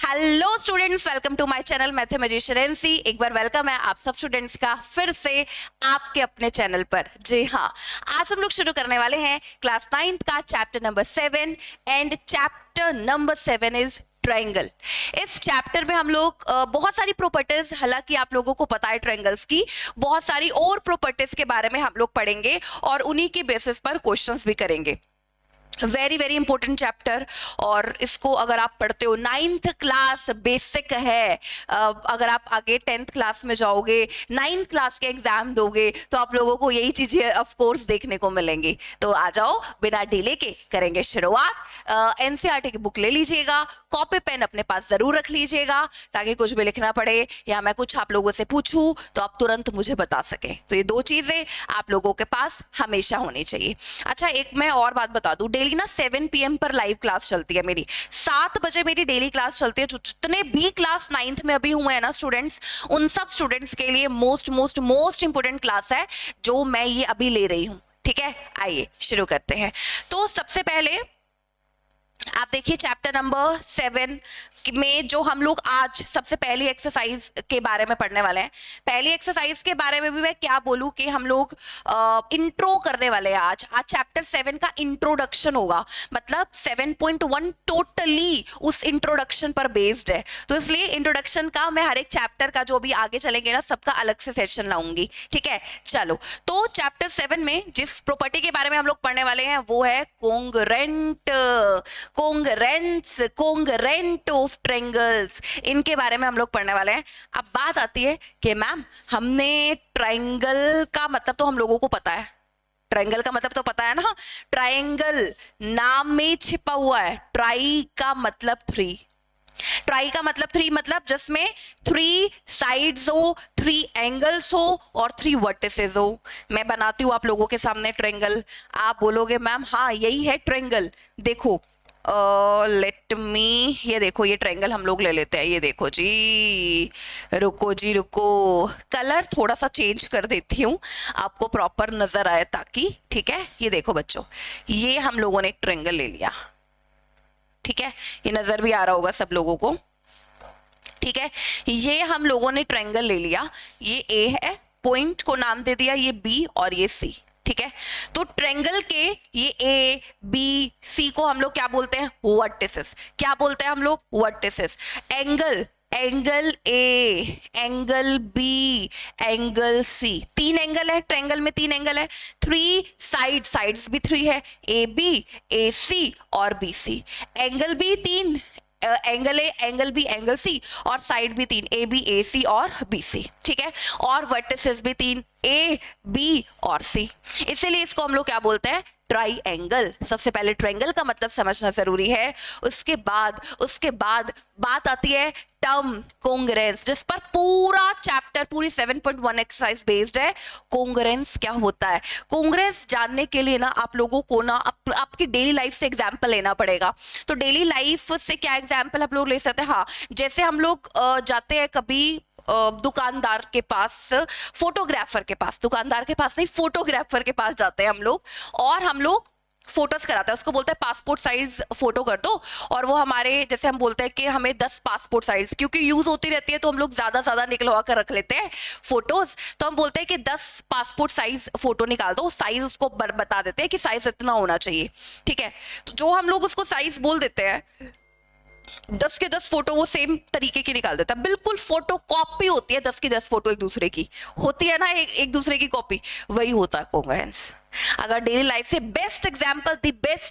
Hello students, welcome to my channel mathematician NC. एक बार welcome है आप सब स्टूडेंट्स का फिर से आपके अपने चैनल पर। जी हाँ, आज हम लोग शुरू करने वाले हैं क्लास 9th का chapter number 7 and chapter number 7 is triangle. इस चैप्टर में हम लोग बहुत सारी प्रॉपर्टीज, हालांकि आप लोगों को पता है ट्रायंगल्स की, बहुत सारी और प्रॉपर्टीज के बारे में हम लोग पढ़ेंगे और उन्हीं के बेसिस पर क्वेश्चंस भी करेंगे। वेरी वेरी इंपॉर्टेंट चैप्टर, और इसको अगर आप पढ़ते हो 9th क्लास बेसिक है, अगर आप आगे 10th क्लास में जाओगे, 9th क्लास के एग्जाम दोगे तो आप लोगों को यही चीजें ऑफ कोर्स देखने को मिलेंगी। तो आ जाओ, बिना डिले के करेंगे शुरुआत। एनसीईआरटी की बुक ले लीजिएगा, कॉपी पेन अपने पास जरूर रख लीजिएगा ताकि कुछ भी लिखना पड़े या मैं कुछ आप लोगों से पूछूं तो आप तुरंत मुझे बता सकें। तो ये दो चीजें आप लोगों के पास हमेशा होनी चाहिए। अच्छा, एक मैं और बात बता दूं, डेली ना 7 PM पर लाइव क्लास चलती है मेरी, 7 बजे मेरी डेली क्लास चलती है। जो जितने भी क्लास 9th में अभी हुए हैं ना स्टूडेंट्स, उन सब स्टूडेंट्स के लिए मोस्ट इंपोर्टेंट क्लास है जो मैं ये अभी ले रही हूं। ठीक है, आइए शुरू करते हैं। तो सबसे पहले आप देखिए चैप्टर नंबर 7 में जो हम लोग आज सबसे पहली एक्सरसाइज के बारे में पढ़ने वाले हैं। पहली एक्सरसाइज के बारे में भी मैं क्या बोलूं कि हम लोग इंट्रो करने वाले हैं। आज चैप्टर 7 का इंट्रोडक्शन होगा, मतलब 7.1 टोटली उस इंट्रोडक्शन पर बेस्ड है। तो इसलिए इंट्रोडक्शन का मैं हर एक चैप्टर का जो भी आगे चलेंगे ना, सबका अलग से सेशन लाऊंगी। ठीक है, चलो। तो चैप्टर 7 में जिस प्रॉपर्टी के बारे में हम लोग पढ़ने वाले हैं वो है कोंग्रेंट, कोंग्रेंट ऑफ ट्रायंगल्स। इनके बारे में हम लोग पढ़ने वाले हैं। अब बात आती है कि मैम, हमने ट्रायंगल का मतलब तो हम लोगों को पता है, ट्रायंगल का मतलब तो पता है ना, ट्रायंगल नाम में छिपा हुआ है। ट्राई का मतलब 3, ट्राई का मतलब 3, मतलब जिसमें 3 साइड्स हो, 3 एंगल्स हो और 3 वर्टिसेस हो। मैं बनाती हूं आप लोगों के सामने ट्रायंगल, आप बोलोगे मैम हाँ यही है ट्रायंगल। देखो लेट मी, ये देखो ये ट्रायंगल हम लोग ले लेते हैं। ये देखो जी, रुको जी रुको, कलर थोड़ा सा चेंज कर देती हूँ आपको प्रॉपर नजर आए ताकि। ठीक है, ये देखो बच्चों, ये हम लोगों ने एक ट्रायंगल ले लिया। ठीक है, ये नजर भी आ रहा होगा सब लोगों को। ठीक है, ये हम लोगों ने ट्रायंगल ले लिया। ये ए है, पॉइंट को नाम दे दिया ये बी और ये सी। ठीक है, तो ट्रायंगल के ये ए बी सी को हम लोग क्या बोलते हैं? वर्टिसेस। क्या बोलते हैं हम लोग? Vertices. Angle, angle A, angle B, angle C, 3 angle है ट्रायंगल में, 3 एंगल है। 3 साइड, साइड्स भी 3 है, ए बी, ए सी और बी सी। एंगल भी 3, angle A, angle B, angle C, और साइड भी 3, ए बी, ए सी और बी सी। ठीक है, और वर्टिसेस भी 3, ए बी और सी। इसीलिए इसको हम लोग क्या बोलते हैं? ट्राइएंगल। सबसे पहले ट्रायंगल का मतलब समझना जरूरी है। उसके बाद बात आती है टर्म कोंग्रेंस, जिस पर पूरा चैप्टर, पूरी 7.1 एक्सरसाइज बेस्ड है। कोंग्रेंस क्या होता है? कोंग्रेंस जानने के लिए ना आप लोगों को ना आपकी डेली लाइफ से एग्जाम्पल लेना पड़ेगा। तो डेली लाइफ से क्या एग्जाम्पल आप लोग ले सकते हैं? हाँ, जैसे हम लोग जाते हैं कभी दुकानदार के पास, फोटोग्राफर के पास, दुकानदार के पास नहीं, फोटोग्राफर के पास जाते हैं हम लोग, और हम लोग फोटोज कराते हैं। उसको बोलते हैं पासपोर्ट साइज फोटो कर दो, और वो हमारे, जैसे हम बोलते हैं कि हमें 10 पासपोर्ट साइज, क्योंकि यूज होती रहती है तो हम लोग ज्यादा निकलवा कर रख लेते हैं फोटोज। तो हम बोलते हैं कि 10 पासपोर्ट साइज फोटो निकाल दो, साइज उसको बता देते हैं कि साइज इतना होना चाहिए। ठीक है, तो जो हम लोग उसको साइज बोल देते हैं, 10 के 10 फोटो वो सेम तरीके की निकाल देता है। बिल्कुल फोटो कॉपी होती है, 10 की 10 फोटो एक दूसरे की होती है ना, एक दूसरे की कॉपी, वही होता है कोंग्रेंस। अगर डेली लाइफ से बेस्ट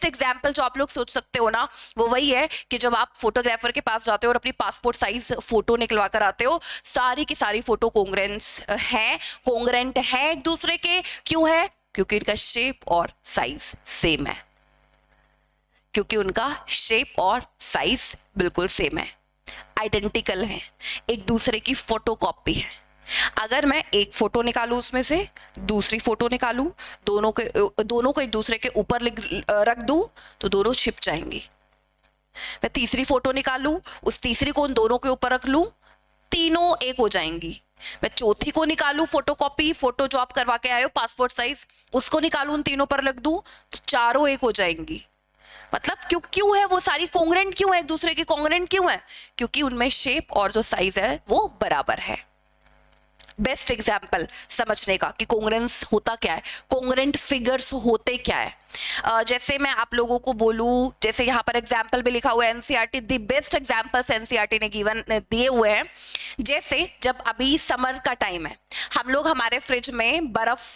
एग्जाम्पल जो आप लोग सोच सकते हो ना, वो वही है कि जब आप फोटोग्राफर के पास जाते हो और अपनी पासपोर्ट साइज फोटो निकलवा कर आते हो, सारी की सारी फोटो कोंग्रेंस है, कोंग्रेंट है एक दूसरे के। क्यों है? क्योंकि इनका शेप और साइज सेम है, क्योंकि उनका शेप और साइज बिल्कुल सेम है, आइडेंटिकल है, एक दूसरे की फोटोकॉपी है। अगर मैं एक फोटो निकालूं, उसमें से दूसरी फोटो निकालूं, दोनों को एक दूसरे के ऊपर रख दूं तो दोनों छिप जाएंगी। मैं तीसरी फोटो निकालूं, उस तीसरी को उन दोनों के ऊपर रख लूं, तीनों एक हो जाएंगी। मैं चौथी को निकालूं, फोटोकॉपी, फोटो जो आप करवा के आए हो पासपोर्ट साइज, उसको निकालूं, उन तीनों पर रख दूं तो चारों एक हो जाएंगी। मतलब क्यों है वो सारी कॉन्ग्रेंट, क्यों है एक दूसरे की कॉन्ग्रेंट क्यों है? क्योंकि उनमें शेप और जो साइज है वो बराबर है। बेस्ट एग्जाम्पल समझने का कि कोंग्रेंस होता क्या है, कोंग्रेंट फिगर्स होते क्या है। जैसे मैं आप लोगों को बोलूं, जैसे यहाँ पर एग्जाम्पल भी लिखा हुआ है NCERT, the best examples NCERT ने गिवन दिए हुए हैं। जैसे जब अभी समर का टाइम है, हम लोग हमारे फ्रिज में बर्फ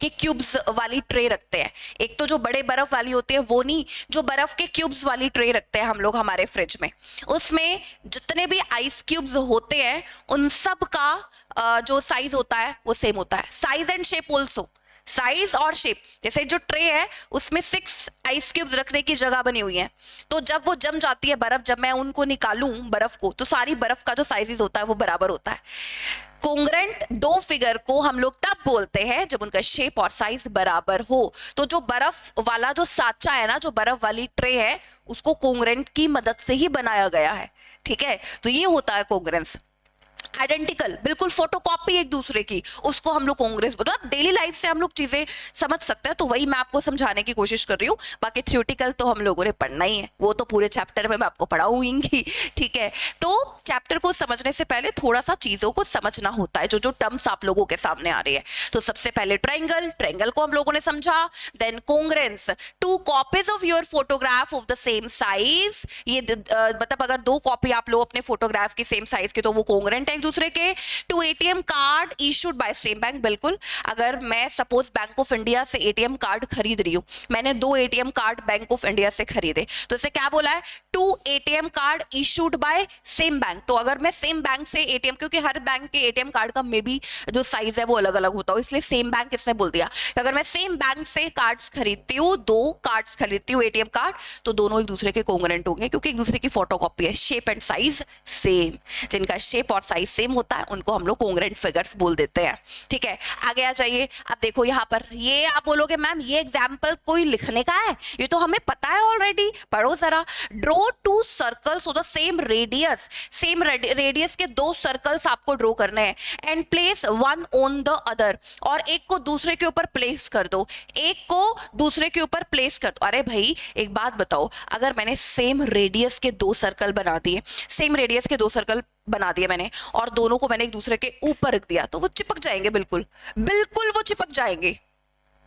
के क्यूब्स वाली ट्रे रखते हैं। एक तो जो बड़े बर्फ वाली होती है वो नहीं, जो बर्फ के क्यूब्स वाली ट्रे रखते हैं हम लोग हमारे फ्रिज में। उसमें जितने भी आइस क्यूब्स होते हैं उन सब का जो साइज होता है वो सेम होता है, size and shape also, size और शेप। जैसे जो ट्रे है उसमें 6 आइस क्यूब्स रखने की जगह बनी हुई है, तो जब वो जम जाती है बर्फ, जब मैं उनको निकालूं बर्फ को, तो सारी बर्फ का जो साइज होता है वो बराबर होता है। कोंग्रेंट दो फिगर को हम लोग तब बोलते हैं जब उनका शेप और साइज बराबर हो। तो जो बर्फ वाला जो साचा है ना, जो बर्फ वाली ट्रे है, उसको कोंग्रेंट की मदद से ही बनाया गया है। ठीक है, तो ये होता है कोंग्रेंस। आइडेंटिकल, बिल्कुल फोटोकॉपी एक दूसरे की, उसको हम लोग कांग्रेस बोलते हैं। डेली लाइफ से हम लोग चीजें समझ सकते हैं, तो वही मैं आपको समझाने की कोशिश कर रही हूँ। बाकी थ्योरेटिकल तो हम लोगों ने पढ़ना ही है, वो तो पूरे चैप्टर में मैं आपको पढ़ाऊंगी। ठीक है, तो चैप्टर को समझने से पहले थोड़ा सा चीजों को समझना होता है, जो जो टर्म्स आप लोगों के सामने आ रही है। तो सबसे पहले ट्रायंगल, ट्रायंगल को हम लोगों ने समझा। Then congruence, two copies of your photograph of the same size. ये मतलब अगर 2 कॉपी आप लोग अपने फोटोग्राफ की सेम साइज की, तो वो कांग्रेंट है एक दूसरे के। Two ATM card issued by same bank, बिल्कुल अगर मैं सपोज बैंक ऑफ इंडिया से एटीएम कार्ड खरीद रही हूं, मैंने 2 ATM card bank of India से खरीदे, तो इसे क्या बोला है, 2 ATM card issued by same bank. तो अगर मैं सेम बैंक से एटीएम, क्योंकि हर बैंक के एटीएम कार्ड का मे बी जो साइज है वो अलग अलग होता है, इसलिए सेम बैंक इसने बोल दिया कि अगर मैं सेम बैंक से कार्ड्स खरीदती हूँ, 2 कार्ड्स खरीदती हूँ एटीएम कार्ड, तो दोनों एक दूसरे के कांग्रेंट होंगे, क्योंकि एक दूसरे की फोटोकॉपी है, शेप एंड साइज सेम। जिनका शेप और साइज सेम होता है उनको हम लोग कांग्रेंट फिगर्स बोल देते हैं। ठीक है, आगे आ जाइए। अब देखो यहाँ पर, ये आप बोलोगे मैम ये एग्जाम्पल कोई लिखने का है, ये तो हमें पता है ऑलरेडी, पढ़ो जरा। Draw 2 circles of the same radius, same radius के 2 सर्कल्स आपको ड्रॉ करने हैं। And place one on the other, और एक को दूसरे के ऊपर प्लेस कर दो, एक को दूसरे के ऊपर प्लेस कर दो। अरे भाई एक बात बताओ, अगर मैंने सेम रेडियस के 2 सर्कल बना दिए, सेम रेडियस के 2 सर्कल बना दिए मैंने, और दोनों को मैंने एक दूसरे के ऊपर रख दिया, तो वो चिपक जाएंगे, बिल्कुल बिल्कुल वो चिपक जाएंगे।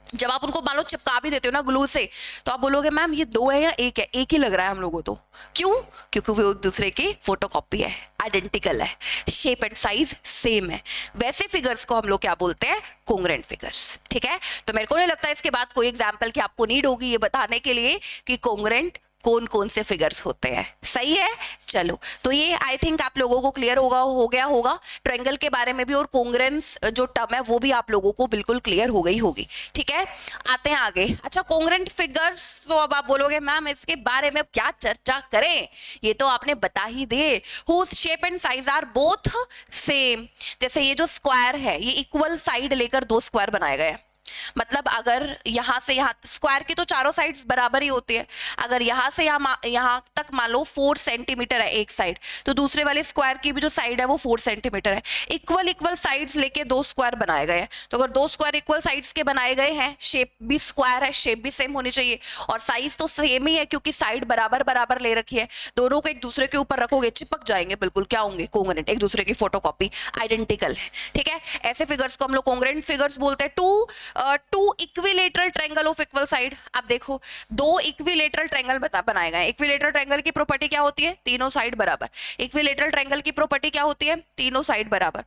जब आप उनको मान लो चिपका भी देते हो ना ग्लू से, तो आप बोलोगे मैम ये 2 है या 1 है, एक ही लग रहा है हम लोगों, तो क्यों? क्योंकि वो एक दूसरे की फोटोकॉपी है, आइडेंटिकल है, शेप एंड साइज सेम है। वैसे फिगर्स को हम लोग क्या बोलते हैं, कांग्रेंट फिगर्स। ठीक है, तो मेरे को नहीं लगता इसके बाद कोई एग्जाम्पल की आपको नीड होगी ये बताने के लिए कि कांग्रेंट कौन कौन से फिगर्स होते हैं। सही है, चलो तो ये आई थिंक आप लोगों को क्लियर हो गया होगा ट्रायंगल के बारे में भी, और कांग्रेंस जो टर्म है वो भी आप लोगों को बिल्कुल क्लियर हो गई होगी। ठीक है, आते हैं आगे। अच्छा, कांग्रेंट फिगर्स, तो अब आप बोलोगे मैम इसके बारे में क्या चर्चा करें, ये तो आपने बता ही दिए। Whose shape and size are both same. जैसे ये जो स्क्वायर है, ये इक्वल साइड लेकर 2 स्क्वायर बनाए गए हैं। मतलब अगर यहां से यहां, स्क्वायर की तो चारों साइड्स बराबर ही होती है, अगर यहां से यहां तक मान लो 4 सेंटीमीटर है एक साइड, तो दूसरे वाले स्क्वायर की भी जो साइड है वो 4 सेंटीमीटर है। इक्वल साइड्स लेके 2 स्क्वायर बनाए गए हैं, तो अगर 2 स्क्वायर इक्वल साइड्स के बनाए गए हैं, शेप भी स्क्वायर है, शेप भी सेम होनी चाहिए, और साइज तो सेम ही है क्योंकि साइड बराबर ले रखी है, दोनों को एक दूसरे के ऊपर रखोगे चिपक जाएंगे, बिल्कुल क्या होंगे, कांग्रेंट, एक दूसरे की फोटोकॉपी, आइडेंटिकल है। ठीक है, ऐसे फिगर्स को हम लोग कांग्रेंट फिगर्स बोलते हैं। Two equilateral triangle of equal side. अब देखो 2 इक्विलेटरल ट्रायंगल बनाए गए। इक्विलेटरल ट्रायंगल की प्रॉपर्टी क्या होती है, तीनों साइड बराबर। इक्विलेटरल ट्रायंगल की प्रॉपर्टी क्या होती है, तीनों साइड बराबर।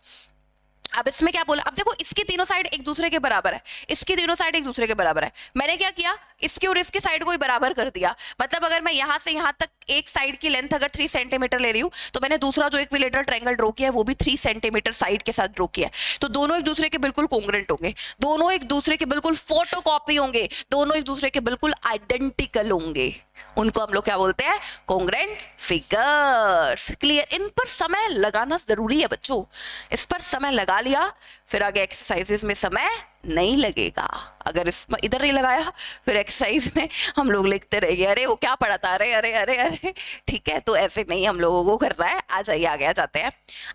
अब इसमें क्या बोला, अब देखो इसकी तीनों साइड एक दूसरे के बराबर है, इसकी तीनों साइड एक दूसरे के बराबर है। मैंने क्या किया, इसकी और इसकी साइड को ही बराबर कर दिया। मतलब अगर मैं यहां से यहां तक एक साइड की लेंथ अगर 3 सेंटीमीटर ले रही हूं, तो मैंने दूसरा जो इक्विलेटरल ट्रायंगल ड्रॉ किया है वो भी 3 सेंटीमीटर साइड के साथ ड्रॉ किया है। तो दोनों एक दूसरे के बिल्कुल कांग्रेंट होंगे, दोनों एक दूसरे के बिल्कुल फोटोकॉपी होंगे, दोनों एक दूसरे के बिल्कुल आइडेंटिकल होंगे। उनको हम लोग क्या बोलते हैं, कांग्रेंट फिगर्स। क्लियर, इन पर समय लगाना जरूरी है बच्चों, इस पर समय लगा लिया फिर आगे एक्सरसाइजेस में समय नहीं लगेगा। अगर इस इधर नहीं लगाया फिर एक्सरसाइज में हम लोग लिखते रहेंगे, अरे वो क्या पढ़ा था, अरे अरे अरे अरे। ठीक है, तो ऐसे नहीं हम लोगों को करना है। आ जाइए आगे आ जाते हैं।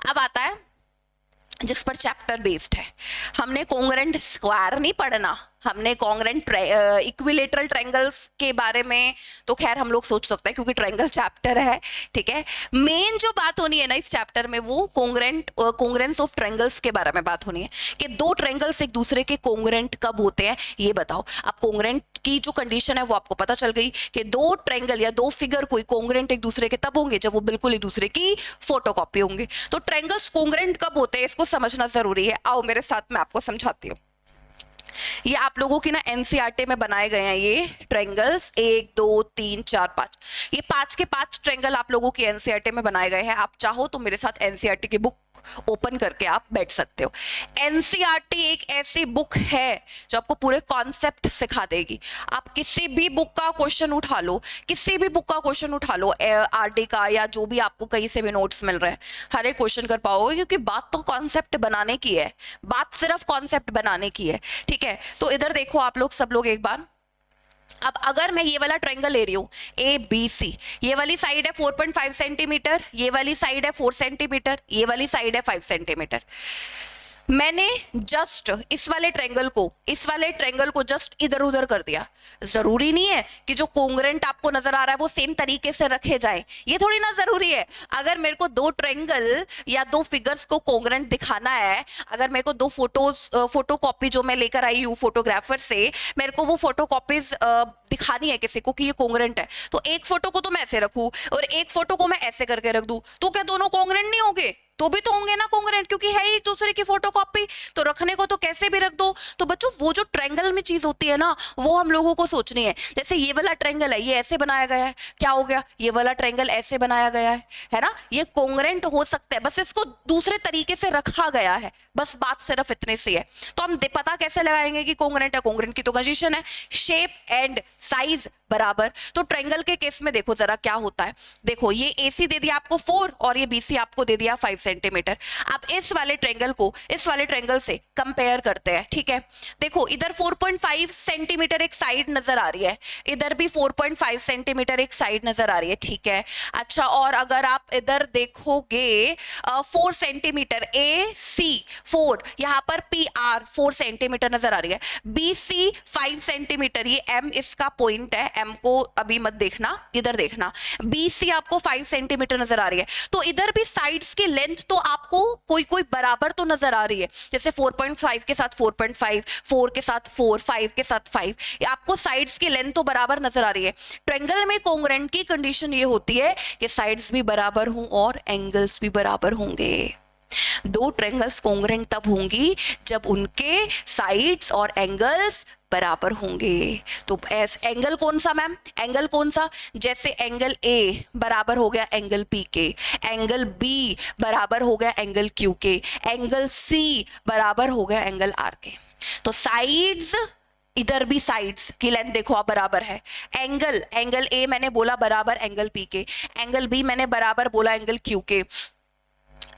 अब आता है जिस पर चैप्टर बेस्ड है, हमने कांग्रेंट स्क्वायर नहीं पढ़ना, हमने कॉन्ग्रेंट इक्विलेटरल ट्रायंगल्स के बारे में तो खैर हम लोग सोच सकते हैं क्योंकि ट्रायंगल चैप्टर है, ठीक है। मेन जो बात होनी है ना इस चैप्टर में वो कॉन्ग्रेंस ऑफ ट्रायंगल्स के बारे में बात होनी है कि दो ट्रायंगल्स एक दूसरे के कॉन्ग्रेंट कब होते हैं ये बताओ। अब कॉन्ग्रेंट की जो कंडीशन है वो आपको पता चल गई कि दो ट्रायंगल या दो फिगर कोई कॉन्ग्रेंट एक दूसरे के तब होंगे जब वो बिल्कुल एक दूसरे की फोटोकॉपी होंगे। तो ट्रायंगल्स कॉन्ग्रेंट कब होते हैं इसको समझना जरूरी है। आओ मेरे साथ मैं आपको समझाती हूँ। ये आप लोगों की ना एनसीईआरटी में बनाए गए हैं ये ट्रायंगल्स 1 2 3 4 5। ये 5 के 5 ट्रायंगल आप लोगों की एनसीईआरटी में बनाए गए हैं। आप चाहो तो मेरे साथ एनसीईआरटी की बुक ओपन करके आप बैठ सकते हो। एनसीईआरटी एक ऐसी बुक है जो आपको पूरे कॉन्सेप्ट सिखा देगी। आप किसी भी बुक का क्वेश्चन उठा लो, किसी भी बुक का क्वेश्चन उठा लो, आरडी का या जो भी आपको कहीं से भी नोट्स मिल रहे हैं, हर एक क्वेश्चन कर पाओगे क्योंकि बात तो कॉन्सेप्ट बनाने की है, बात सिर्फ कॉन्सेप्ट बनाने की है, ठीक है। तो इधर देखो आप लोग सब लोग एक बार। अब अगर मैं ये वाला ट्रायंगल ले रही हूं ए बी सी, ये वाली साइड है 4.5 सेंटीमीटर, ये वाली साइड है 4 सेंटीमीटर, ये वाली साइड है 5 सेंटीमीटर। मैंने जस्ट इस वाले ट्रायंगल को जस्ट इधर उधर कर दिया। जरूरी नहीं है कि जो कॉन्ग्रेंट आपको नजर आ रहा है वो सेम तरीके से रखे जाए, ये थोड़ी ना जरूरी है। अगर मेरे को दो ट्रायंगल या दो फिगर्स को कॉन्ग्रेंट दिखाना है, अगर मेरे को दो फोटोकॉपी जो मैं लेकर आई हूँ फोटोग्राफर से, मेरे को वो फोटोकॉपीज दिखानी है किसी को कि ये कॉन्ग्रेंट है, तो एक फोटो को तो मैं ऐसे रखूं और एक फोटो को मैं ऐसे करके रख दूं, तो क्या दोनों कॉन्ग्रेंट नहीं होंगे? तो भी तो होंगे ना कॉन्ग्रेंट, क्योंकि है एक दूसरे की फोटोकॉपी। तो रखने को तो कैसे भी रख दो। तो बच्चों वो जो ट्रायंगल में चीज होती है ना वो हम लोगों को सोचनी है। जैसे ये वाला ट्रायंगल है, ये ऐसे बनाया गया है, क्या हो गया? ये वाला ट्रायंगल ऐसे बनाया गया है ना, ये कॉन्ग्रेंट हो सकता है, बस इसको दूसरे तरीके से रखा गया है, बस बात सिर्फ इतने से है। तो हम पता कैसे लगाएंगे कि कॉन्ग्रेंट है? कॉन्ग्रेंट की तो कंडीशन है शेप एंड साइज बराबर। तो ट्रायंगल के केस में देखो जरा क्या होता है। देखो ये AC दे दिया आपको 4 और ये BC आपको दे दिया 5 सेंटीमीटर। अब इस वाले ट्रायंगल को इस वाले ट्रायंगल से कंपेयर करते हैं, ठीक है। देखो इधर 4.5 सेंटीमीटर एक साइड नजर आ रही है, इधर भी 4.5 सेंटीमीटर एक साइड नजर आ रही है, ठीक है। अच्छा, और अगर आप इधर देखोगे 4 सेंटीमीटर AC 4, यहां पर PR 4 सेंटीमीटर नजर आ रही है, BC 5 सेंटीमीटर, ये M इसका पॉइंट है, M को अभी मत देखना, इधर देखना। BC आपको 5 सेंटीमीटर नजर आ रही है। तो इधर भी साइड्स की लेंथ तो आपको कोई कोई बराबर तो नजर आ रही है, जैसे 4.5 के साथ 4.5, 4 के साथ 4, 5 के साथ 5, आपको साइड्स की लेंथ तो बराबर नजर आ रही है। ट्रायंगल में कॉन्ग्रेंट की कंडीशन ये होती है कि साइड्स भी बराबर हों और एंगल्स भी बराबर होंगे। दो ट्रायंगल्स कॉन्ग्रेंट तब होंगी जब उनके साइड्स और एंगल्स बराबर होंगे। तो एंगल कौन सा मैम? एंगल कौन सा? जैसे एंगल A बराबर हो गया एंगल P के, एंगल B बराबर हो गया एंगल Q के, एंगल C बराबर हो गया एंगल R के। तो साइड्स, इधर भी साइड्स की लेंथ देखो आप बराबर है। एंगल A मैंने बोला बराबर एंगल P के, एंगल B मैंने बराबर बोला एंगल Q के,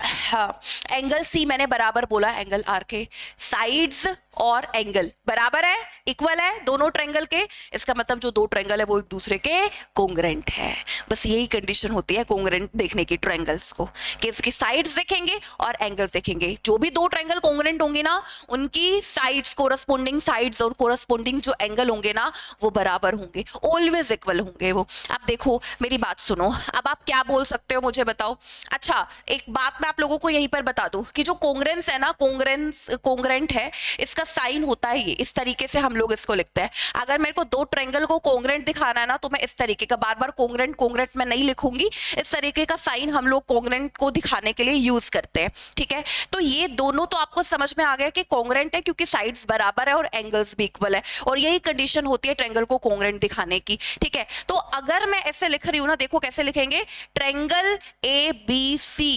हाँ, एंगल C मैंने बराबर बोला एंगल R के। साइड्स और एंगल बराबर है, इक्वल है दोनों ट्रायंगल के, इसका मतलब जो दो ट्रायंगल है वो एक दूसरे के कॉन्ग्रेंट है। बस यही कंडीशन होती है कॉन्ग्रेंट देखने की ट्रायंगल्स को, कि इसकी साइड्स देखेंगे और एंगल्स देखेंगे। जो भी दो ट्रायंगल कॉन्ग्रेंट होंगे ना उनकी साइड्स, कोरस्पोंडिंग साइड्स और कोरस्पोंडिंग जो एंगल होंगे ना वो बराबर होंगे, ऑलवेज इक्वल होंगे वो। अब देखो मेरी बात सुनो, अब आप क्या बोल सकते हो मुझे बताओ। अच्छा, एक बात मैं आप लोगों को यहीं पर बता दूं कि जो कॉन्ग्रेंस है ना, कॉन्ग्रेंट है, इसका साइन होता है ये, इस तरीके से हम लोग इसको लिखते हैं। अगर मेरे को दो ट्रायंगल को कॉन्ग्रेंट दिखाना है ना तो मैं इस तरीके का, बार बार कॉन्ग्रेंट मैं नहीं लिखूंगी, इस तरीके का साइन हम लोग कॉन्ग्रेंट को दिखाने के लिए यूज करते हैं, ठीक है। तो ये दोनों तो आपको समझ में आ गया कि कॉन्ग्रेंट है क्योंकि साइड्स बराबर है और एंगल्स भी इक्वल है, और यही कंडीशन होती है ट्रायंगल को कॉन्ग्रेंट दिखाने की, ठीक है। तो अगर मैं ऐसे लिख रही हूं ना, देखो कैसे लिखेंगे, ट्रायंगल ABC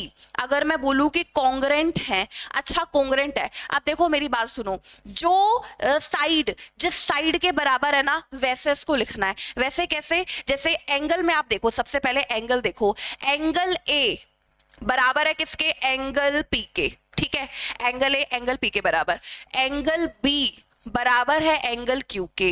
अगर मैं बोलूं कि कॉन्ग्रेंट है, अच्छा कॉन्ग्रेंट है, अब देखो मेरी बात सुनो, जो साइड जिस साइड के बराबर है ना वैसे इसको लिखना है। वैसे कैसे? जैसे एंगल में आप देखो, सबसे पहले एंगल देखो, एंगल A बराबर है किसके? एंगल P के, ठीक है। एंगल A एंगल P के बराबर, एंगल B बराबर है एंगल Q के,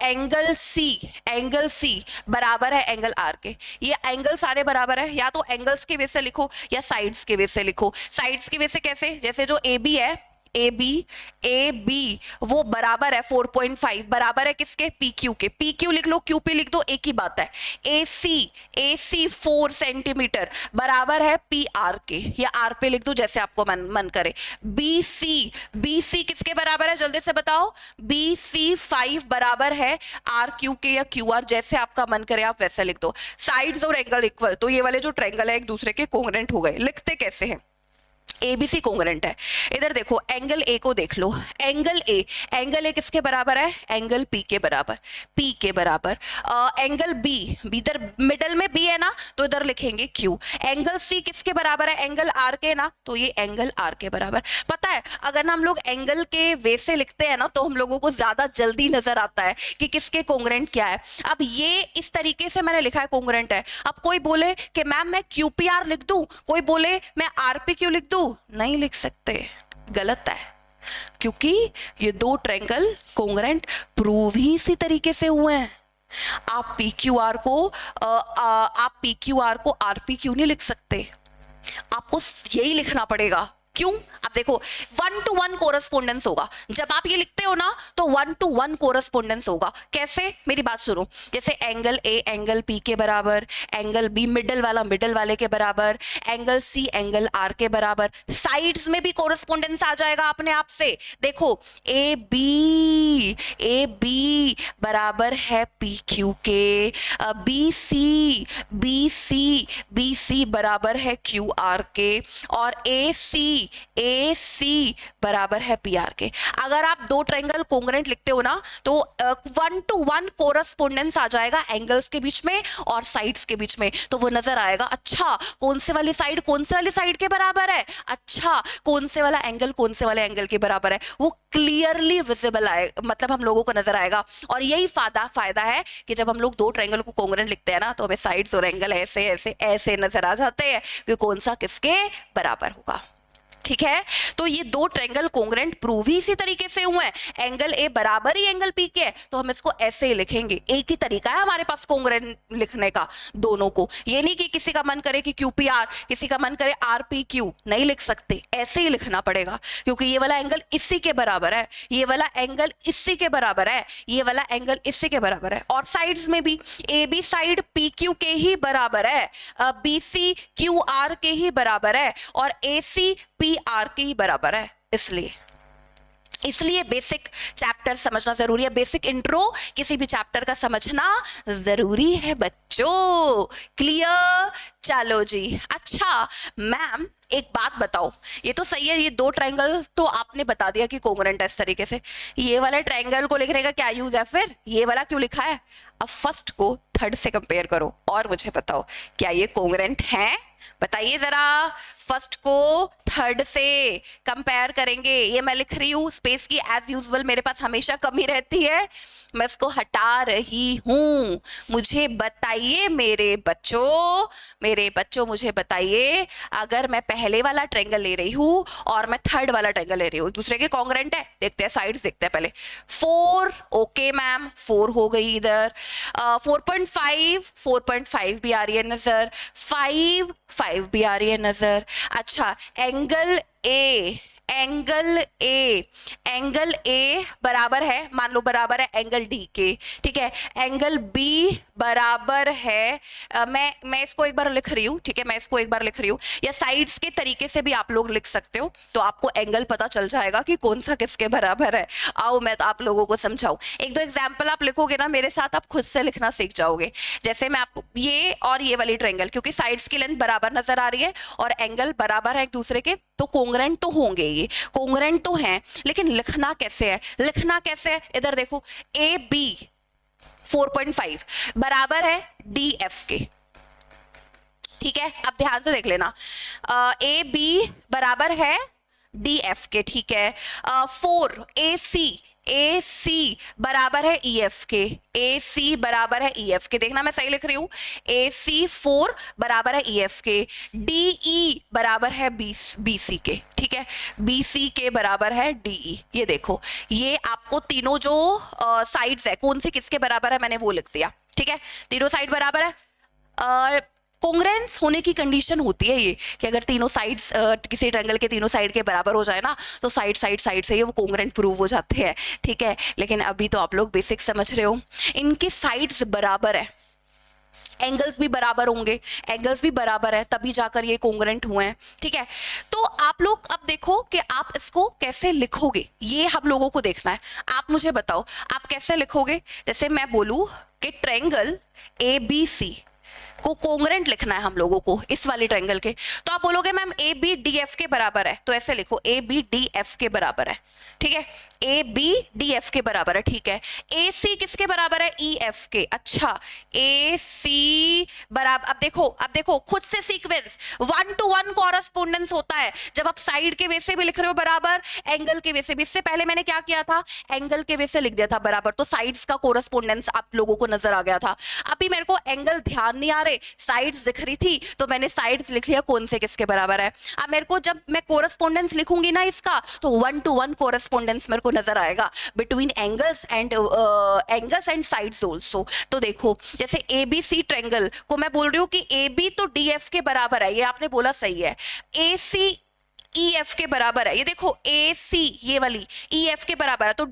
एंगल C बराबर है एंगल R के। ये एंगल सारे बराबर है, या तो एंगल्स के बेस से लिखो या साइड्स के बेस से लिखो। साइड्स के बेस से कैसे? जैसे जो AB है ए बी वो बराबर है 4.5, बराबर है किसके, पी क्यू के। पी क्यू लिख लो, क्यू पी लिख दो, एक ही बात है। ए सी 4 सेंटीमीटर बराबर है पी आर के, या आर पे लिख दो जैसे आपको मन करे। बी सी किसके बराबर है, जल्दी से बताओ। बी सी 5 बराबर है आर क्यू के या क्यू आर, जैसे आपका मन करे आप वैसे लिख दो। साइड्स और एंगल इक्वल, तो ये वाले जो ट्रायंगल है एक दूसरे के कोंग्रेंट हो गए। लिखते कैसे हैं, एबीसी कोंग्रेंट है। इधर देखो एंगल ए को देख लो, एंगल ए किसके बराबर है, एंगल पी के बराबर, पी के बराबर। एंगल बी इधर मिडल में बी है ना, तो इधर लिखेंगे क्यू। एंगल सी किसके बराबर है, एंगल आर के ना, तो ये एंगल आर के बराबर। पता है अगर हम लोग एंगल के वे से लिखते हैं ना, तो हम लोगों को ज्यादा जल्दी नजर आता है कि किसके कोंग्रेंट क्या है। अब ये इस तरीके से मैंने लिखा है कोंग्रेंट है। अब कोई बोले कि मैम मैं क्यू पी आर लिख दूं, कोई बोले मैं आर पी क्यू लिख दूं, नहीं लिख सकते, गलत है, क्योंकि ये दो ट्रायंगल कोंग्रेंट प्रूव ही इसी तरीके से हुए हैं। आप पी क्यू आर को आर पी क्यू नहीं लिख सकते, आपको यही लिखना पड़ेगा। क्यों, आप देखो 1 to 1 कोरेस्पोंडेंस होगा। जब आप ये लिखते हो ना तो 1 to 1 कोरेस्पोंडेंस होगा। कैसे, मेरी बात सुनो। जैसे एंगल ए एंगल पी के बराबर, एंगल बी मिडल वाले के बराबर, एंगल सी एंगल आर के बराबर। साइड्स में भी कोरेस्पोंडेंस आ जाएगा अपने आप से। देखो ए बी बराबर है पी क्यू के, बी सी बराबर है क्यू आर के, और ए सी बराबर है पी आर के। अगर आप दो ट्रायंगल कोंग्रेंट लिखते हो ना, तो 1 to 1 कोरेस्पोंडेंस आ जाएगा एंगल्स के बीच में और साइड्स के बीच में। तो वो नजर आएगा, अच्छा कौन से वाली साइड के बराबर है, अच्छा कौन से वाला एंगल के बराबर है, वो क्लियरली विजिबल आए, मतलब हम लोगों को नजर आएगा। और यही फायदा है कि जब हम लोग दो ट्रायंगल को कोंग्रेंट लिखते हैं ना, तो हमें साइड्स और एंगल ऐसे नजर आ जाते हैं कि कौन सा किसके बराबर होगा। ठीक है, तो ये दो ट्रायंगल कोंग्रेंट प्रूव ही इसी तरीके से हुए हैं। एंगल ए बराबर ही एंगल पी के है, तो हम इसको ऐसे ही लिखेंगे। एक ही तरीका है हमारे पास कोंग्रेंट लिखने का दोनों को। ये नहीं कि किसी का मन करे कि क्यू पी आर, किसी का मन करे आर पी क्यू, नहीं लिख सकते, ऐसे ही लिखना पड़ेगा। क्योंकि ये वाला एंगल इसी के बराबर है, ये वाला एंगल इसी के बराबर है, ये वाला एंगल इसी के बराबर है। और साइड्स में भी A B side P Q के ही बराबर है, बी सी क्यू आर के ही बराबर है, और ए सी पी आर के ही बराबर है। इसलिए बेसिक चैप्टर समझना जरूरी है, बेसिक इंट्रो किसी भी चैप्टर का समझना जरूरी है बच्चों। क्लियर, चलो जी। अच्छा मैम एक बात बताओ, ये तो सही है, ये दो ट्रायंगल तो आपने बता दिया कि कोंग्रेंट है इस तरीके से, ये वाला ट्रायंगल को लिखने का क्या यूज है फिर, ये वाला क्यों लिखा है? अब फर्स्ट को थर्ड से कंपेयर करो और मुझे बताओ क्या ये कोंग्रेंट है, बताइए जरा। फर्स्ट को थर्ड से कंपेयर करेंगे। ये मैं लिख रही हूँ, स्पेस की एज यूजुअल मेरे पास हमेशा कमी रहती है, मैं इसको हटा रही हूँ। मुझे बताइए मेरे बच्चों मुझे बताइए, अगर मैं पहले वाला ट्रायंगल ले रही हूँ और मैं थर्ड वाला ट्रायंगल ले रही हूँ, एक दूसरे के कॉन्ग्रेंट है? देखते हैं साइड्स, देखते हैं पहले। 4, ओके मैम 4 हो गई इधर। 4.5 भी आ रही है नजर, 5 भी आ रही है नजर। अच्छा एंगल ए बराबर है, मान लो बराबर है एंगल डी के, ठीक है। एंगल बी बराबर है, मैं इसको एक बार लिख रही हूँ, ठीक है, मैं इसको एक बार लिख रही हूँ, या साइड्स के तरीके से भी आप लोग लिख सकते हो, तो आपको एंगल पता चल जाएगा कि कौन सा किसके बराबर है। आओ मैं तो आप लोगों को समझाऊं, एक दो एग्जाम्पल आप लिखोगे ना मेरे साथ, आप खुद से लिखना सीख जाओगे। जैसे मैं आपको ये और ये वाली ट्रायंगल, क्योंकि साइड्स की लेंथ बराबर नजर आ रही है और एंगल बराबर है एक दूसरे के, तो कोंग्रेंट तो होंगे, ये कोंग्रेंट तो हैं, लेकिन लिखना कैसे है? इधर देखो, ए बी 4.5 बराबर है डी एफ के, ठीक है। अब ध्यान से देख लेना, ए बी बराबर है डी एफ के, ठीक है। 4 ए सी बराबर है ई एफ के, ए सी बराबर है ई एफ के, देखना मैं सही लिख रही हूं, ए सी 4 बराबर है ई एफ के, डी ई बराबर है बी सी के, ठीक है, बी सी के बराबर है डी ई। ये देखो, ये आपको तीनों जो साइड्स है कौन सी किसके बराबर है मैंने वो लिख दिया, ठीक है, तीनों साइड बराबर है। कोंग्रेंस होने की कंडीशन होती है ये कि अगर तीनों साइड्स किसी ट्रायंगल के तीनों साइड के बराबर हो जाए ना, तो साइड से ये वो कोंग्रेंट प्रूव हो जाते हैं, ठीक है। लेकिन अभी तो आप लोग बेसिक समझ रहे हो, इनके साइड्स बराबर है, एंगल्स भी बराबर होंगे, एंगल्स भी बराबर है, तभी जाकर ये कोंग्रेंट हुए हैं, ठीक है। तो आप लोग अब देखो कि आप इसको कैसे लिखोगे, ये हम लोगों को देखना है। आप मुझे बताओ आप कैसे लिखोगे। जैसे मैं बोलूं कि ट्रायंगल ABC को कोंग्रेंट लिखना है हम लोगों को इस वाले ट्रायंगल के, तो आप बोलोगे मैम ABDF के बराबर है, तो ऐसे लिखो ABDF के बराबर है, ठीक है। ABDF के बराबर है, ठीक है। AC किसके बराबर है, EF के। अच्छा, AC बराबर, अब देखो खुद से सीक्वेंस 1 to 1 कॉरस्पोंडेंस होता है जब आप साइड के वे से भी लिख रहे हो बराबर, एंगल के वे से भी। इससे पहले मैंने क्या किया था, एंगल के वे से लिख दिया था बराबर, तो साइड्स का कोरस्पोंडेंस आप लोगों को नजर आ गया था। अभी मेरे को एंगल ध्यान नहीं आ रहे, साइड्स दिख रही थी तो मैंने साइड्स लिख लिया कौन से किसके बराबर है। अब मेरे को जब मैं कोरस्पोंडेंस लिखूंगी ना इसका, तो 1 to 1 कोरस्पोंडेंस मेरे को नजर आएगा between angles and sides also. तो देखो जैसे ABC ट्रायंगल को मैं बोल रही हूँ कि AB तो DF के बराबर है, ये आपने बोला सही है। AC EF के बराबर है, ये देखो AC ये वाली EF के बराबर है, तो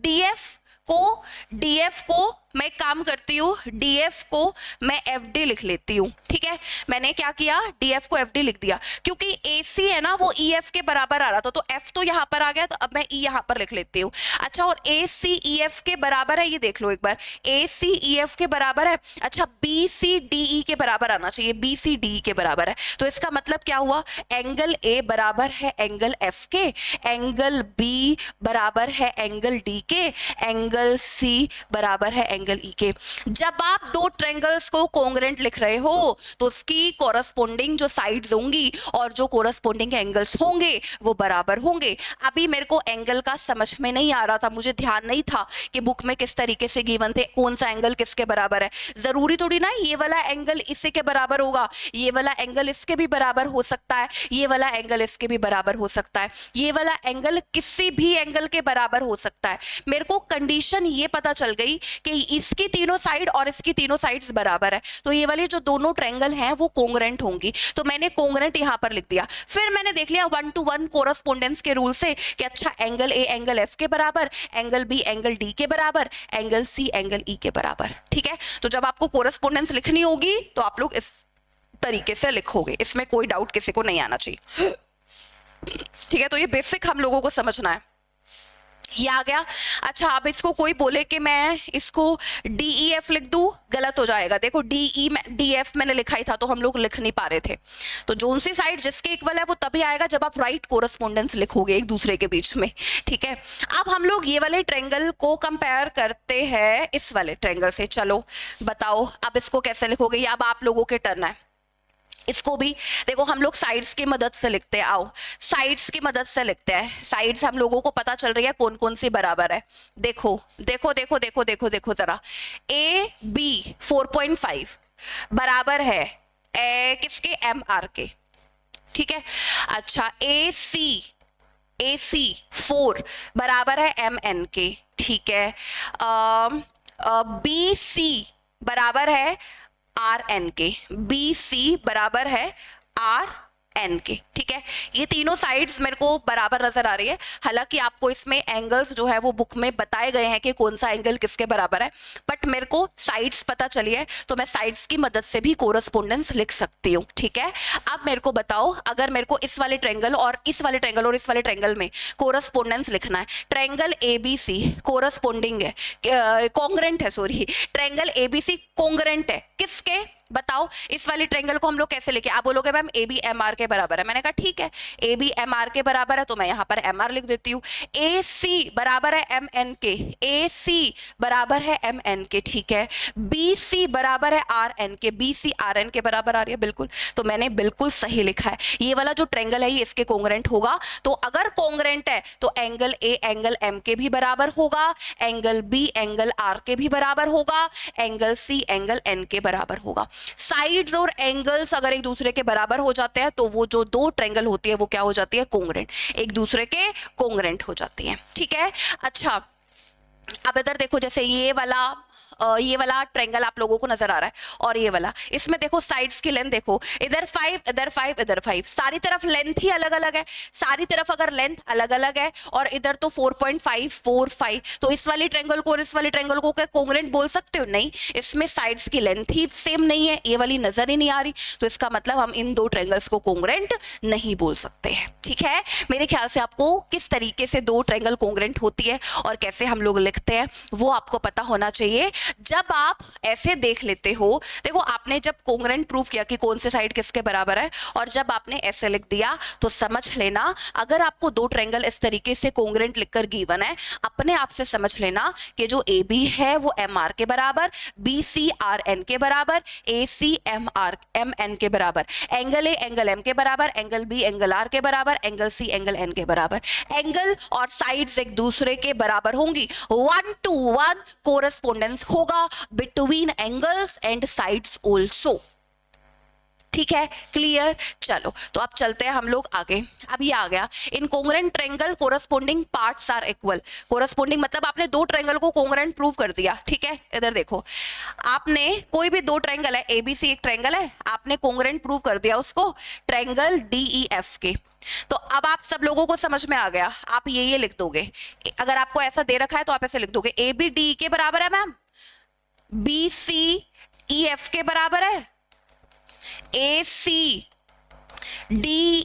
DF को मैं काम करती हूँ, DF को मैं FD लिख लेती हूँ, ठीक है। मैंने क्या किया, DF को FD लिख दिया, क्योंकि AC है ना वो EF के बराबर आ रहा था, तो F तो यहाँ पर आ गया, तो अब मैं E यहाँ पर लिख लेती हूँ। अच्छा, और AC EF के बराबर है, ये देख लो एक बार, AC EF के बराबर है। अच्छा, BC DE के बराबर आना चाहिए, BC DE के बराबर है, तो इसका मतलब क्या हुआ, एंगल A बराबर है एंगल F के, एंगल B बराबर है एंगल D के, एंगल C बराबर है एंगल E के। जब आप दो ट्रायंगल्स को कोंग्रेंट लिख रहे हो तो उसकी कोरस्पोंडिंग जो साइड्स होंगी और जो कोरस्पोंडिंग एंगल्स होंगे वो बराबर होंगे। अभी मेरे को एंगल का समझ में नहीं आ रहा था, मुझे ध्यान नहीं था कि बुक में किस तरीके से गिवन थे, कौन सा एंगल किसके बराबर है। जरूरी थोड़ी ना ये वाला एंगल इससे के बराबर होगा, ये वाला एंगल इसके भी बराबर हो सकता है, ये वाला एंगल इसके भी बराबर हो सकता है, ये वाला एंगल किसी भी एंगल के बराबर हो सकता है। मेरे को कंडीशन ये पता चल गई कि इसकी तीनों साइड और इसकी तीनों साइड्स बराबर है, तो ये वाली जो दोनों ट्रायंगल हैं वो कोंग्रेंट होंगी, तो मैंने कोंग्रेंट यहां पर लिख दिया। फिर मैंने देख लिया 1 to 1 कोरस्पोंडेंस के रूल से कि अच्छा एंगल A एंगल F के बराबर, एंगल B एंगल D के बराबर, एंगल C एंगल E के बराबर, ठीक है। तो जब आपको कोरस्पोंडेंस लिखनी होगी तो आप लोग इस तरीके से लिखोगे, इसमें कोई डाउट किसी को नहीं आना चाहिए, ठीक है। तो ये बेसिक हम लोगों को समझना है, ये आ गया। अच्छा, अब इसको कोई बोले कि मैं इसको DEF लिख दूं, गलत हो जाएगा। देखो DF मैंने लिखा ही था तो हम लोग लिख नहीं पा रहे थे, तो जो सी साइड जिसके इक्वल है वो तभी आएगा जब आप राइट कोरस्पोंडेंस लिखोगे एक दूसरे के बीच में, ठीक है। अब हम लोग ये वाले ट्रायंगल को कंपेयर करते हैं इस वाले ट्रायंगल से। चलो बताओ अब इसको कैसे लिखोगे, ये अब आप लोगों के टर्न है। इसको भी देखो हम लोग साइड्स की मदद से लिखते हैं, आओ साइड्स की मदद से लिखते हैं। साइड्स हम लोगों को पता चल रही है कौन कौन सी बराबर है। देखो देखो देखो देखो देखो देखो जरा, AB 4.5 बराबर है किसके, MR के, ठीक है। अच्छा, AC 4 बराबर है MN के, ठीक है। BC बराबर है RN के, BC बराबर है RN के, ठीक है। ये तीनों साइड्स मेरे को बराबर नजर आ रही है। हालांकि आपको इसमें एंगल्स जो है वो बुक में बताए गए हैं कि कौन सा एंगल किसके बराबर है, बट मेरे को साइड्स पता चली है तो मैं साइड्स की मदद से भी कोरस्पोंडेंस लिख सकती हूँ, ठीक है। अब मेरे को बताओ, अगर मेरे को इस वाले ट्रायंगल और इस वाले ट्रायंगल और इस वाले ट्रायंगल में कोरस्पोंडेंस लिखना है, ट्रायंगल ABC कोरस्पोंडिंग है, कॉन्ग्रेंट है, सॉरी, ट्रायंगल ABC कॉन्ग्रेंट है किसके, बताओ। इस वाली ट्रायंगल को हम लोग कैसे लेके, आप बोलोगे मैम AB MR के बराबर है, मैंने कहा ठीक है, AB MR के बराबर है तो मैं यहाँ पर MR लिख देती हूँ। AC बराबर है MN के, AC बराबर है MN के, ठीक है। BC बराबर है RN के, BC RN के बराबर आ रही है, बिल्कुल, तो मैंने बिल्कुल सही लिखा है। ये वाला जो ट्रायंगल है ये इसके कॉन्ग्रेंट होगा, तो अगर कॉन्ग्रेंट है तो एंगल A एंगल M के भी बराबर होगा, एंगल B एंगल R के भी बराबर होगा, एंगल C एंगल N के बराबर होगा। साइड्स और एंगल्स अगर एक दूसरे के बराबर हो जाते हैं तो वो जो दो ट्रायंगल होती है वो क्या हो जाती है, कोंग्रेंट, एक दूसरे के कोंग्रेंट हो जाती है, ठीक है। अच्छा, अब इधर देखो, जैसे ये वाला ये वाला ट्रायंगल आप लोगों को नजर आ रहा है और ये वाला, इसमें देखो साइड्स की लेंथ देखो, इधर 5 इधर 5 इधर 5, सारी तरफ लेंथ ही अलग अलग है, सारी तरफ अगर लेंथ अलग अलग है और इधर तो 4.545, तो इस वाली ट्रायंगल को और इस वाली ट्रायंगल को क्या कोंग्रुएंट बोल सकते हो? नहीं, इसमें साइड्स की लेंथ ही सेम नहीं है, ये वाली नजर ही नहीं आ रही, तो इसका मतलब हम इन दो ट्रायंगल्स को कोंग्रुएंट नहीं बोल सकते हैं। ठीक है, मेरे ख्याल से आपको किस तरीके से दो ट्रायंगल कोंग्रुएंट होती है और कैसे हम लोग लिखते हैं वो आपको पता होना चाहिए। जब आप ऐसे देख लेते हो, देखो आपने जब कोंग्रुएंट प्रूव किया कि कौन से साइड किसके बराबर है, और जब आपने ऐसे लिख दिया तो समझ लेना, अगर आपको दो ट्रायंगल इस तरीके से कोंग्रुएंट लिखकर गिवन है, अपने आप से समझ लेना कि जो ए बी है वो एम आर के बराबर, बी सी आर एन के बराबर, A C M R M N के बराबर, एंगल ए एंगल एम के बराबर, एंगल बी एंगल आर के बराबर, एंगल सी एंगल एन के बराबर, एंगल और साइड्स एक दूसरे के बराबर होंगी, 1 to 1 कोरेस्पोंडेंस होगा between angles and sides also. ठीक है, क्लियर? चलो तो अब चलते हैं हम लोग आगे। अब ये आ गया, in congruent triangle corresponding parts are equal. Corresponding मतलब आपने दो ट्रायंगल को कोंग्रुएंट प्रूव कर दिया। ठीक है, इधर देखो, आपने कोई भी दो ट्रायंगल है, एबीसी एक ट्रायंगल है, आपने कोंग्रुएंट प्रूव कर दिया उसको ट्रायंगल डीईएफ के। तो अब आप सब लोगों को समझ में आ गया, आप ये लिख दोगे, अगर आपको ऐसा दे रखा है तो आप ऐसे लिख दोगे, ए बी डी के बराबर है ma'am, B C E F के बराबर है, ए सी डी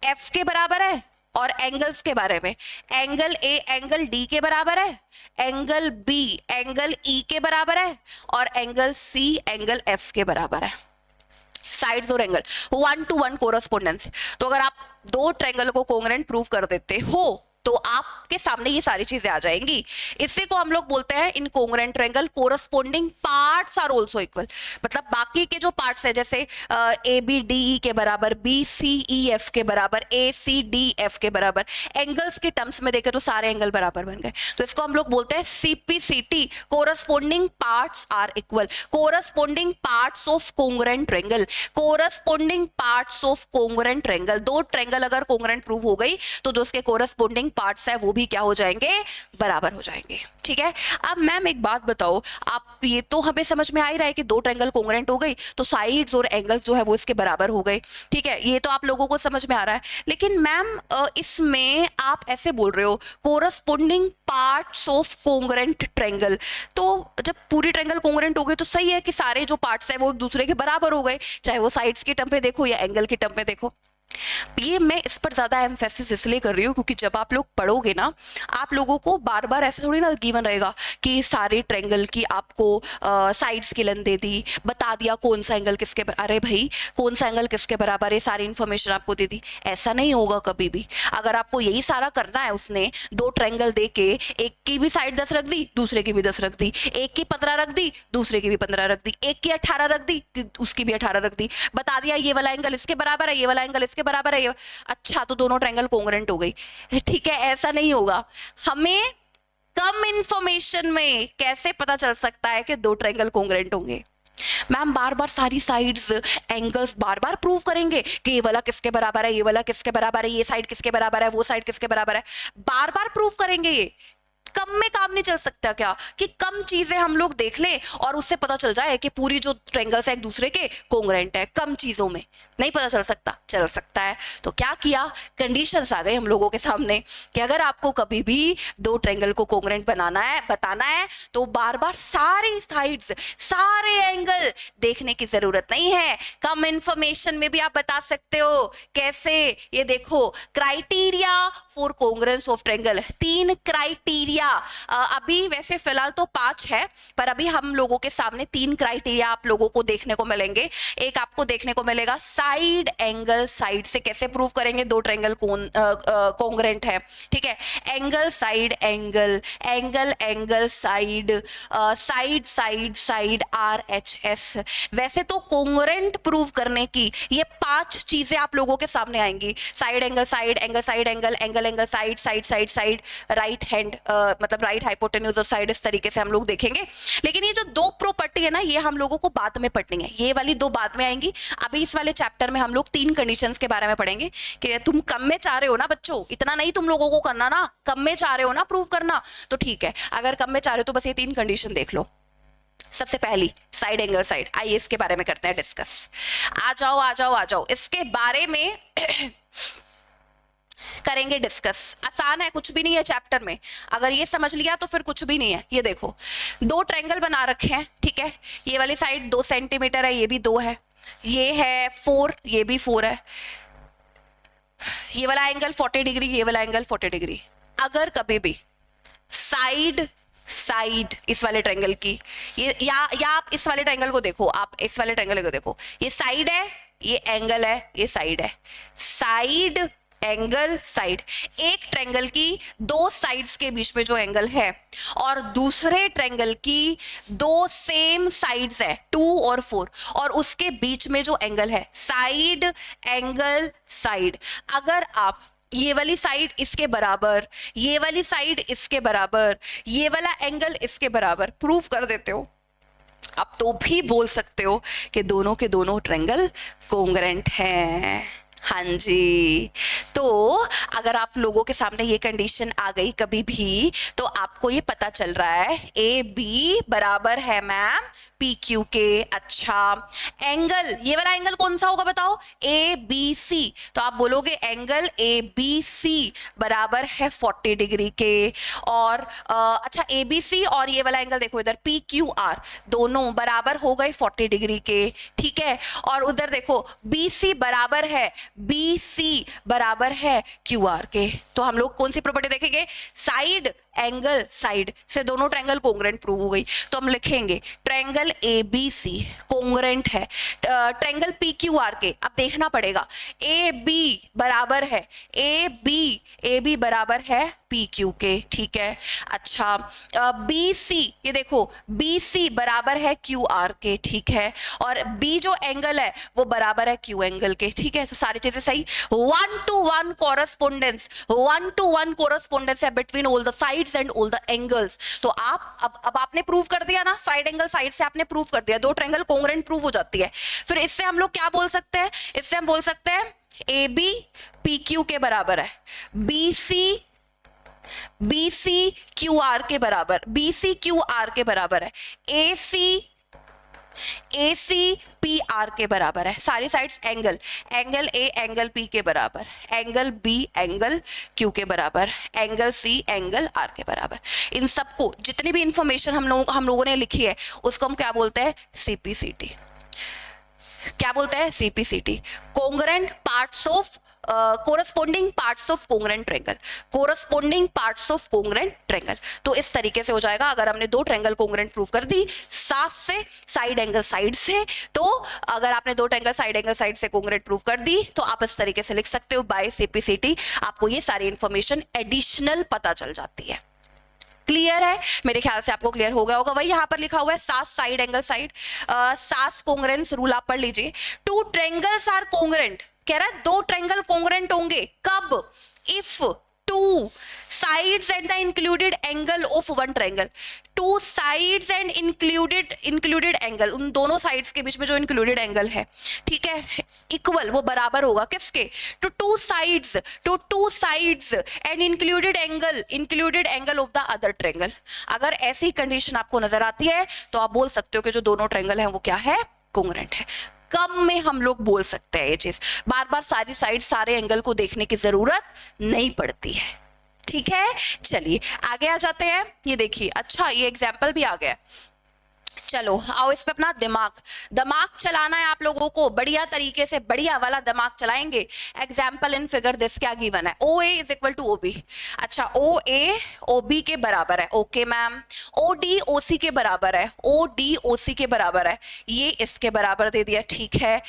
एफ के बराबर है, और एंगल्स के बारे में, एंगल ए एंगल डी के बराबर है, एंगल बी एंगल ई के बराबर है, और एंगल सी एंगल एफ के बराबर है। साइड्स और एंगल 1 to 1 कोरेस्पोंडेंस। तो अगर आप दो ट्रायंगल को कोंग्रुएंट प्रूव कर देते हो तो आपके सामने ये सारी चीजें आ जाएंगी। इसी को हम लोग बोलते हैं in congruent triangle corresponding parts are also equal. मतलब बाकी के जो पार्ट्स है, जैसे ए बी डी ई के बराबर, बी सी ई एफ के बराबर, ए सी डी एफ के बराबर, एंगल्स के टर्म्स में देखें तो सारे एंगल बराबर बन गए, तो इसको हम लोग बोलते हैं CPCT, corresponding parts are equal. Corresponding parts of congruent triangle, corresponding parts of congruent triangle, दो ट्रायंगल अगर कोंग्रुएंट प्रूव हो गई तो जो उसके कोरेस्पोंडिंग पार्ट्स है वो भी क्या हो जाएंगे? बराबर हो जाएंगे। ठीक है, अब मैम एक बात बताओ, आप ये तो हमें समझ में आ ही रहा है कि दो ट्रायंगल कोंग्रुएंट हो गई तो साइड्स और एंगल्स जो है वो इसके बराबर हो गए। ठीक है, ये तो आप लोगों को समझ में आ रहा है, लेकिन मैम इसमें आप ऐसे बोल रहे हो corresponding parts of congruent triangle, तो जब पूरी ट्रायंगल कोंग्रुएंट हो गई तो सही है कि सारे जो पार्ट्स है वो एक दूसरे के बराबर हो गए, चाहे वो साइड्स के टर्म पे देखो या एंगल के टर्म पे देखो। ये मैं इस पर ज्यादा एम्फेसिस इसलिए कर रही हूँ क्योंकि जब आप लोग पढ़ोगे ना, आप लोगों को बार बार ऐसे थोड़ी ना गिवन रहेगा कि सारे ट्रायंगल की आपको साइड्स की लेंथ दे दी, बता दिया कौन सा एंगल किसके अरे भाई कौन सा एंगल किसके बराबर है, सारी इंफॉर्मेशन आपको दे दी। ऐसा नहीं होगा कभी भी। अगर आपको यही सारा करना है, उसने दो ट्रायंगल दे के एक की भी साइड 10 रख दी, दूसरे की भी 10 रख दी, एक की 15 रख दी, दूसरे की भी 15 रख दी, एक की 18 रख दी, उसकी भी 18 रख दी, बता दिया ये वाला एंगल इसके बराबर है, ये वाला एंगल इसके बराबर है, अच्छा तो दोनों ट्रायंगल कोंग्रुएंट हो गई। ठीक है, ऐसा नहीं होगा। हमें कम इंफॉर्मेशन में कैसे पता चल सकता है कि दो ट्रायंगल कोंग्रुएंट होंगे? मैम बार बार सारी साइड्स एंगल्स बार बार प्रूव करेंगे कि ये वाला किसके बराबर है, ये वाला किसके बराबर है, ये साइड किसके बराबर है, वो साइड किसके बराबर है, बार बार प्रूव करेंगे। ये कम में काम नहीं चल सकता क्या कि कम चीजें हम लोग देख लें और उससे पता चल जाए कि पूरी जो ट्रायंगल्स है एक दूसरे के कोंग्रुएंट है? कम चीजों में नहीं पता चल सकता, चल सकता है। तो क्या किया, कंडीशंस आ गई हम लोगों के सामने कि अगर आपको कभी भी दो ट्रायंगल को कोंग्रुएंट बनाना है, बताना है, तो बार बार सारी साइड्स सारे एंगल देखने की जरूरत नहीं है। कम इंफॉर्मेशन में भी आप बता सकते हो। कैसे? ये देखो, criteria for congruence of triangle, 3 criteria. अभी वैसे फिलहाल तो 5 है, पर अभी हम लोगों के सामने 3 क्राइटेरिया आप लोगों को देखने को मिलेंगे। एक आपको देखने को मिलेगा साइड एंगल, साइड से कैसे प्रूव करेंगे दो ट्रायंगल कोंग्रुएंट है। ठीक है, angle side angle, angle angle side, side side side, RHS। वैसे तो कोंग्रुएंट प्रूव करने की ये 5 चीजें आप लोगों के सामने आएंगी, side angle side angle side angle, angle angle side side side side, right hand मतलब राइट हाइपोटेन्यूज और साइड, इस तरीके से हम लोग देखेंगे। लेकिन ये जो दो प्रॉपर्टी है ना, ये हम लोगों को बाद में पढ़नी है, ये वाली दो बाद में आएंगी। अभी इस वाले चैप्टर में हम लोग 3 कंडीशंस के बारे में पढ़ेंगे कि तुम कम में चाह रहे हो ना बच्चों, इतना नहीं तुम लोगों को करना ना, कम में चाह रहे हो ना प्रूव करना, तो ठीक है, अगर कम में चाह रहे हो तो बस ये 3 कंडीशन देख लो। सबसे पहली साइड एंगल साइड, आइए इसके बारे में करते हैं डिस्कस। आ जाओ आ जाओ आ जाओ, इसके बारे में करेंगे डिस्कस। आसान है, कुछ भी नहीं है चैप्टर में, अगर ये समझ लिया तो फिर कुछ भी नहीं है। ये देखो, दो ट्रायंगल बना रखे हैं, ठीक है, ये वाली साइड 2 सेंटीमीटर है, ये भी 2 है, ये है 4, ये भी 4 है, ये वाला एंगल 40 डिग्री, ये वाला एंगल 40 डिग्री। अगर कभी भी साइड साइड इस वाले ट्रायंगल की, ये या आप इस वाले ट्रायंगल को देखो, आप इस वाले ट्रायंगल को देखो, ये साइड है, ये एंगल है, ये साइड है, साइड एंगल साइड। एक ट्रायंगल की दो साइड्स के बीच में जो एंगल है और दूसरे ट्रायंगल की दो सेम साइड्स है 2 और 4, और उसके बीच में जो एंगल है साइड एंगल साइड। अगर आप ये वाली साइड इसके बराबर, ये वाली साइड इसके बराबर, ये वाला एंगल इसके बराबर प्रूव कर देते हो, आप तो भी बोल सकते हो कि दोनों के दोनों ट्रायंगल कोंग्रेंट हैं। हाँ जी, तो अगर आप लोगों के सामने ये कंडीशन आ गई कभी भी, तो आपको ये पता चल रहा है ए बी बराबर है मैम पी क्यू के। अच्छा, एंगल, ये वाला एंगल कौन सा होगा बताओ, ए बी सी, तो आप बोलोगे एंगल ए बी सी बराबर है 40 डिग्री के। और अच्छा, ए बी सी और ये वाला एंगल देखो इधर पी क्यू आर, दोनों बराबर हो गए 40 डिग्री के, ठीक है। और उधर देखो बी सी बराबर है, बी सी बराबर है क्यू आर के। तो हम लोग कौन सी प्रॉपर्टी देखेंगे, साइड एंगल साइड से दोनों ट्रायंगल कोंग्रेंट प्रूव हो गई। तो हम लिखेंगे ट्रायंगल ए बी सी कोंग्रेंट है ट्रायंगल पी क्यू आर के। अब देखना पड़ेगा, ए बी बराबर है, ए बी बराबर है पी क्यू के, ठीक है। अच्छा, बी सी, ये देखो बी सी बराबर है क्यू आर के, ठीक है, और बी जो एंगल है वो बराबर है क्यू एंगल के, ठीक है। तो सारी चीजें सही, 1-to-1 कॉरेस्पोंडेंस, 1-to-1 कॉरेस्पोंडेंस है between all the sides and all the angles. तो आप अब आपने प्रूव कर दिया ना, साइड एंगल साइड से आपने प्रूव कर दिया, दो ट्रायंगल कोंग्रेंट प्रूव हो जाती है। फिर इससे हम लोग क्या बोल सकते हैं, इससे हम बोल सकते हैं ए बी पी क्यू के बराबर है, बी सी क्यू आर के बराबर, बी सी क्यू आर के बराबर है, ए सी पी आर के बराबर है। सारी sides angle, angle A angle P के बराबर, एंगल बी एंगल क्यू के बराबर, एंगल सी एंगल आर के बराबर। इन सबको जितनी भी इंफॉर्मेशन हम लोगों ने लिखी है उसको हम क्या बोलते हैं, सीपीसीटी। क्या बोलते हैं, CPCT, congruent parts of corresponding parts of congruent triangle, corresponding parts of congruent triangle. तो इस तरीके से हो जाएगा, अगर हमने दो ट्रायंगल कोंग्रेंट प्रूव कर दी साथ से, साइड एंगल साइड से, तो अगर आपने दो ट्रायंगल साइड एंगल साइड से कोंग्रेंट प्रूव कर दी तो आप इस तरीके से लिख सकते हो बाय सीपीसीटी। आपको ये सारी इंफॉर्मेशन एडिशनल पता चल जाती है। क्लियर है, मेरे ख्याल से आपको क्लियर हो गया होगा। वही यहाँ पर लिखा हुआ है सास साइड एंगल साइड, सास कोंग्रेंस रूल आप पढ़ लीजिए। 2 ट्रायंगल्स आर कोंग्रेंट, कह रहा है दो ट्रायंगल कोंग्रेंट होंगे कब, if 2 sides and the included angle of one triangle, 2 sides and included angle, उन दोनों sides के बीच में जो included angle है, ठीक है, इक्वल, वो बराबर होगा किसके, to two sides and included angle of the other triangle। अगर ऐसी कंडीशन आपको नजर आती है तो आप बोल सकते हो कि जो दोनों ट्रायंगल हैं वो क्या है, कोंग्रेंट है। कम में हम लोग बोल सकते हैं ये चीज, बार बार सारी साइड सारे एंगल को देखने की जरूरत नहीं पड़ती है, ठीक है। चलिए आगे आ जाते हैं, ये देखिए, अच्छा ये एग्जाम्पल भी आ गया। चलो आओ इस पे अपना दिमाग चलाना है आप लोगों को, बढ़िया तरीके से, बढ़िया वाला दिमाग चलाएंगे। एग्जाम्पल इन फिगर दिस, क्या गिवन है, O A is equal to O B. अच्छा, ओ ए ओ बी के बराबर है, okay ma'am. O D O C के बराबर है, ओ डी ओ सी के बराबर है, ये इसके बराबर दे दिया, ठीक है।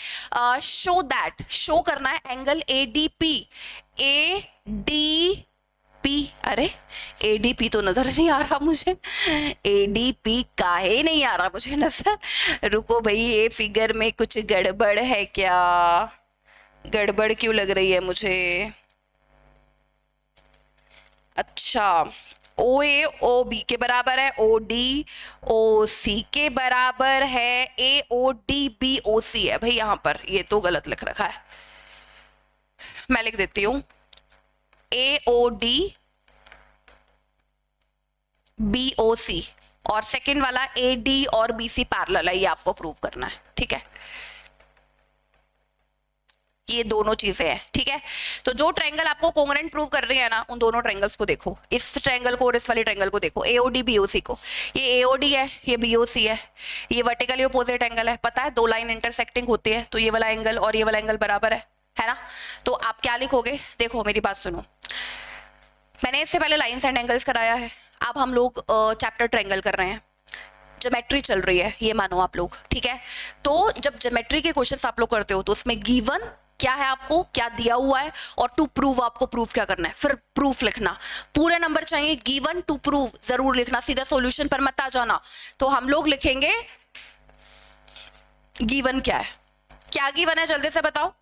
शो दैट, शो करना है angle A D P, A D P, अरे एडीपी तो नजर नहीं आ रहा मुझे, एडीपी काहे नहीं आ रहा मुझे नजर, रुको भाई, ये फिगर में कुछ गड़बड़ है क्या, गड़बड़ क्यों लग रही है मुझे। अच्छा, ओ ए ओ बी के बराबर है, ओ डी ओ सी के बराबर है, ए O D B O C है भाई, यहां पर ये तो गलत लिख रखा है, मैं लिख देती हूं AOD BOC, और सेकंड वाला ए डी और बी सी पैरेलल है, ये आपको प्रूव करना है, ठीक है। ये दोनों चीजें हैं, ठीक है। तो जो ट्रायंगल आपको कोंग्रुएंट प्रूव कर रही है ना, उन दोनों ट्रायंगल्स को देखो, इस ट्रायंगल को और इस वाले ट्रायंगल को देखो, एओडी बीओसी को। ये एओडी है, ये बीओसी है, ये वर्टिकली अपोजिट एंगल है। पता है दो लाइन इंटरसेक्टिंग होती है तो ये वाला एंगल और ये वाला एंगल बराबर है ना। तो आप क्या लिखोगे, देखो मेरी बात सुनो, मैंने इससे पहले लाइन्स एंड एंगल्स कराया है, अब हम लोग चैप्टर ट्रायंगल कर रहे हैं। ज्योमेट्री चल रही है ये मानो आप लोग, ठीक है। तो जब ज्योमेट्री के क्वेश्चंस आप लोग करते हो तो उसमें गिवन क्या है, आपको क्या दिया हुआ है, और टू प्रूव आपको प्रूव क्या करना है, फिर प्रूफ लिखना। पूरे नंबर चाहिए, गिवन टू प्रूव जरूर लिखना, सीधा सॉल्यूशन पर मत आ जाना। तो हम लोग लिखेंगे गिवन क्या है, क्या गिवन है जल्दी से बताओ,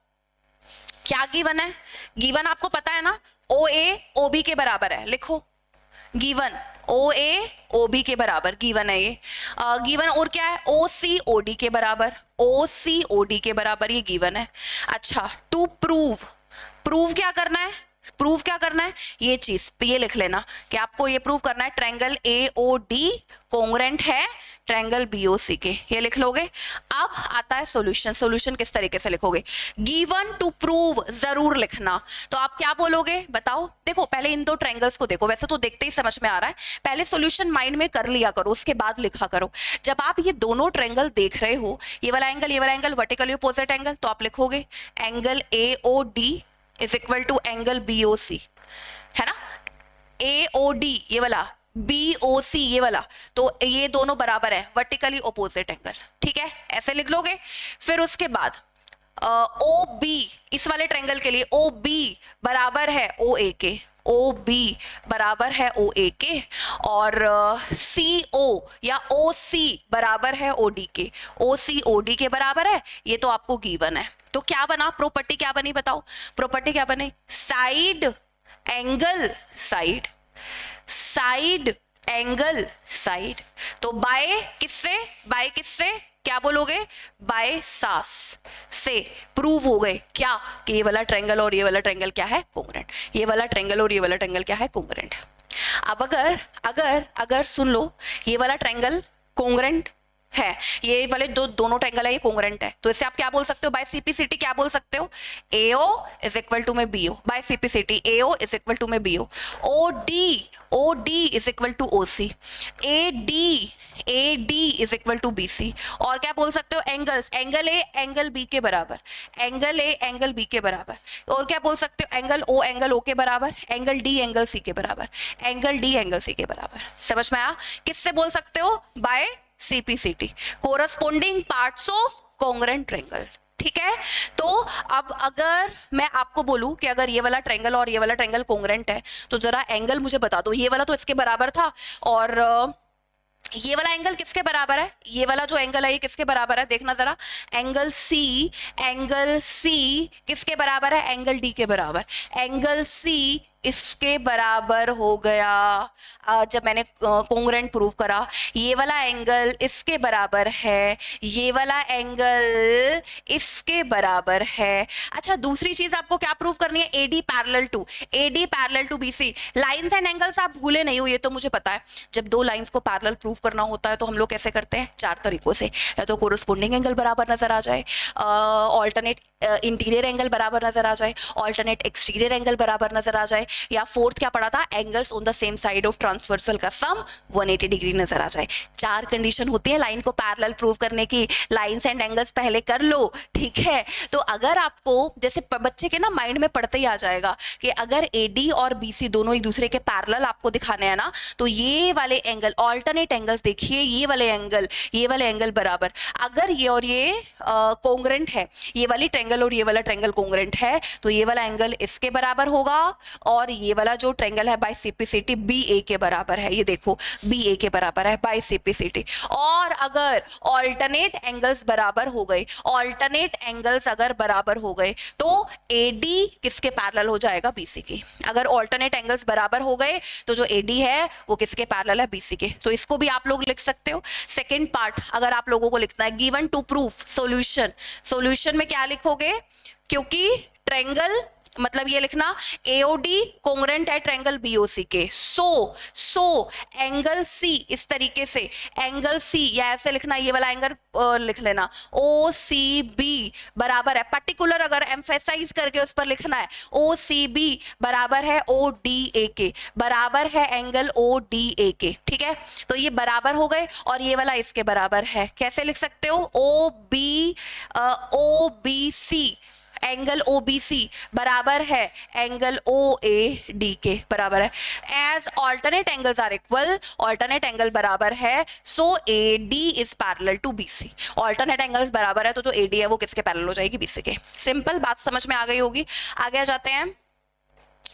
क्या गिवन है। गिवन आपको पता है ना, ओ ए ओ बी के बराबर है, लिखो given O A O B के बराबर गिवन है ये। गिवन और क्या है, ओ सी ओ डी के बराबर, ओ सी ओ डी के बराबर ये गिवन है। अच्छा, टू प्रूव, प्रूव क्या करना है, प्रूव क्या करना है, ये चीज ये लिख लेना कि आपको ये प्रूव करना है ट्रायंगल ए ओ डी कोंग्रुएंट है ट्रायंगल बीओसी के, ये लिख लोगे। अब आता है सॉल्यूशन, सॉल्यूशन किस तरीके से लिखोगे, गिवन टू प्रूव जरूर लिखना। तो आप क्या बोलोगे बताओ, देखो पहले इन दो ट्रायंगल्स को देखो, वैसे तो देखते ही समझ में आ रहा है, पहले सॉल्यूशन माइंड में कर लिया करो, उसके बाद लिखा करो। जब आप ये दोनों ट्रायंगल देख रहे हो, ये वाला एंगल वर्टिकली अपोजिट एंगल, तो आप लिखोगे angle A O D is equal to angle B O C, है ना। ए ओ डी ये वाला, बी ओ सी ये वाला, तो ये दोनों बराबर है, वर्टिकली अपोजिट एंगल, ठीक है, ऐसे लिख लोगे। फिर उसके बाद ओ बी, इस वाले ट्रायंगल के लिए ओ बी बराबर है ओ ए के, ओ बी बराबर है ओ ए के, और सी ओ या ओ सी बराबर है ओ डी के, ओ सी ओ डी के बराबर है, ये तो आपको गिवन है। तो क्या बना, प्रॉपर्टी क्या बनी बताओ, प्रॉपर्टी क्या बनी, side angle side, side angle side. तो बाय किससे, बाय किससे क्या बोलोगे, बाय सास से प्रूव हो गए क्या, कि ये वाला ट्रायंगल और ये वाला ट्रायंगल क्या है, कोंग्रुएंट, ये वाला ट्रायंगल और ये वाला ट्रायंगल क्या है, कोंग्रुएंट। अब अगर अगर अगर सुन लो, ये वाला ट्रायंगल कोंग्रुएंट है, ये वाले दोनों ट्रायंगल है ये कोंग्रुएंट है, तो इससे आप क्या बोल सकते हो, बाय सीपीसीटी क्या बोल सकते हो, एओ इज इक्वल टू में BO, by CPCT AO is equal to में BO, O D is equal to O C, A D is equal to B C. और क्या बोल सकते हो, angles, angle A angle B के बराबर, angle A angle B के बराबर। और क्या बोल सकते हो, एंगल ओ के बराबर, एंगल डी एंगल सी के बराबर, एंगल डी एंगल सी के बराबर। समझ में आया, किससे बोल सकते हो, by CPCT, corresponding parts of congruent triangle, ठीक है। तो अब अगर मैं आपको बोलूं कि अगर ये वाला ट्रायंगल और ये वाला ट्रायंगल कोंग्रुएंट है, तो जरा एंगल मुझे बता दो, ये वाला तो इसके बराबर था, और ये वाला एंगल किसके बराबर है, ये वाला जो एंगल है ये किसके बराबर है, देखना जरा, एंगल सी किसके बराबर है, एंगल डी के बराबर, एंगल सी इसके बराबर हो गया। जब मैंने कोंग्रुएंट प्रूव करा, ये वाला एंगल इसके बराबर है, ये वाला एंगल इसके बराबर है। अच्छा, दूसरी चीज आपको क्या प्रूव करनी है, AD parallel to BC. Lines and angles आप भूले नहीं हो, ये तो मुझे पता है। जब दो लाइंस को पैरेलल प्रूव करना होता है तो हम लोग कैसे करते हैं, चार तरीकों से, या तो कोरस्पोंडिंग एंगल बराबर नजर आ जाए, ऑल्टरनेट इंटीरियर एंगल बराबर नजर आ जाए, ऑल्टरनेट एक्सटीरियर एंगल बराबर नजर आ जाए, या फोर्थ क्या पढ़ा था, angles on the same side of transversal का सम 180 डिग्री नजर आ जाए। चार कंडीशन होती है लाइन को पैरेलल प्रूव करने की, लाइंस एंड एंगल्स पहले कर लो, ठीक है। तो अगर आपको जैसे बच्चे के ना माइंड में पढ़ते ही आ जाएगा कि अगर एडी और बीसी दोनों एक दूसरे के पैरेलल आपको दिखाने हैं ना, तो ये वाले एंगल, ऑल्टरनेट एंगल्स देखिए, ये वाले एंगल बराबर, अगर ये और ये कोंग्रुएंट है, ये वाली ट्रायंगल और ये वाला ट्रायंगल कोंग्रुएंट है, तो ये वाला एंगल इसके बराबर होगा, और ये वाला जो ट्रायंगल है बाय सीपीसीटी बी ए के बराबर है, ये देखो बी ए के बराबर है बाय सीपीसीटी। और अगर ऑल्टरनेट एंगल्स बराबर हो गए, ऑल्टरनेट एंगल्स अगर बराबर हो गए, तो एडी किसके पैरेलल हो जाएगा, बीसी के। अगर ऑल्टरनेट एंगल्स बराबर हो गए तो जो एडी है वो किसके पैरेलल है, बीसी के। तो इसको भी आप लोग लिख सकते हो। सेकेंड पार्ट अगर आप लोगों को लिखना है, given to proof solution, solution में क्या लिखोगे, क्योंकि ट्रायंगल मतलब ये लिखना AOD कोंग्रेंट है ट्रायंगल BOC के। सो एंगल C, इस तरीके से एंगल C, या ऐसे लिखना, ये वाला एंगल लिख लेना OCB बराबर है, पर्टिकुलर अगर एम्फेसाइज करके उस पर लिखना है, OCB बराबर है ODA के, बराबर है एंगल ODA के। ठीक है, तो ये बराबर हो गए और ये वाला इसके बराबर है। कैसे लिख सकते हो? OBC एंगल OBC बराबर है एंगल OAD के बराबर है। As alternate angles are equal, alternate angle बराबर है, so AD is parallel to BC। Alternate angles बराबर है तो जो AD है वो किसके पैरेलल हो जाएगी? BC के। सिंपल बात समझ में आ गई होगी। आगे आ जाते हैं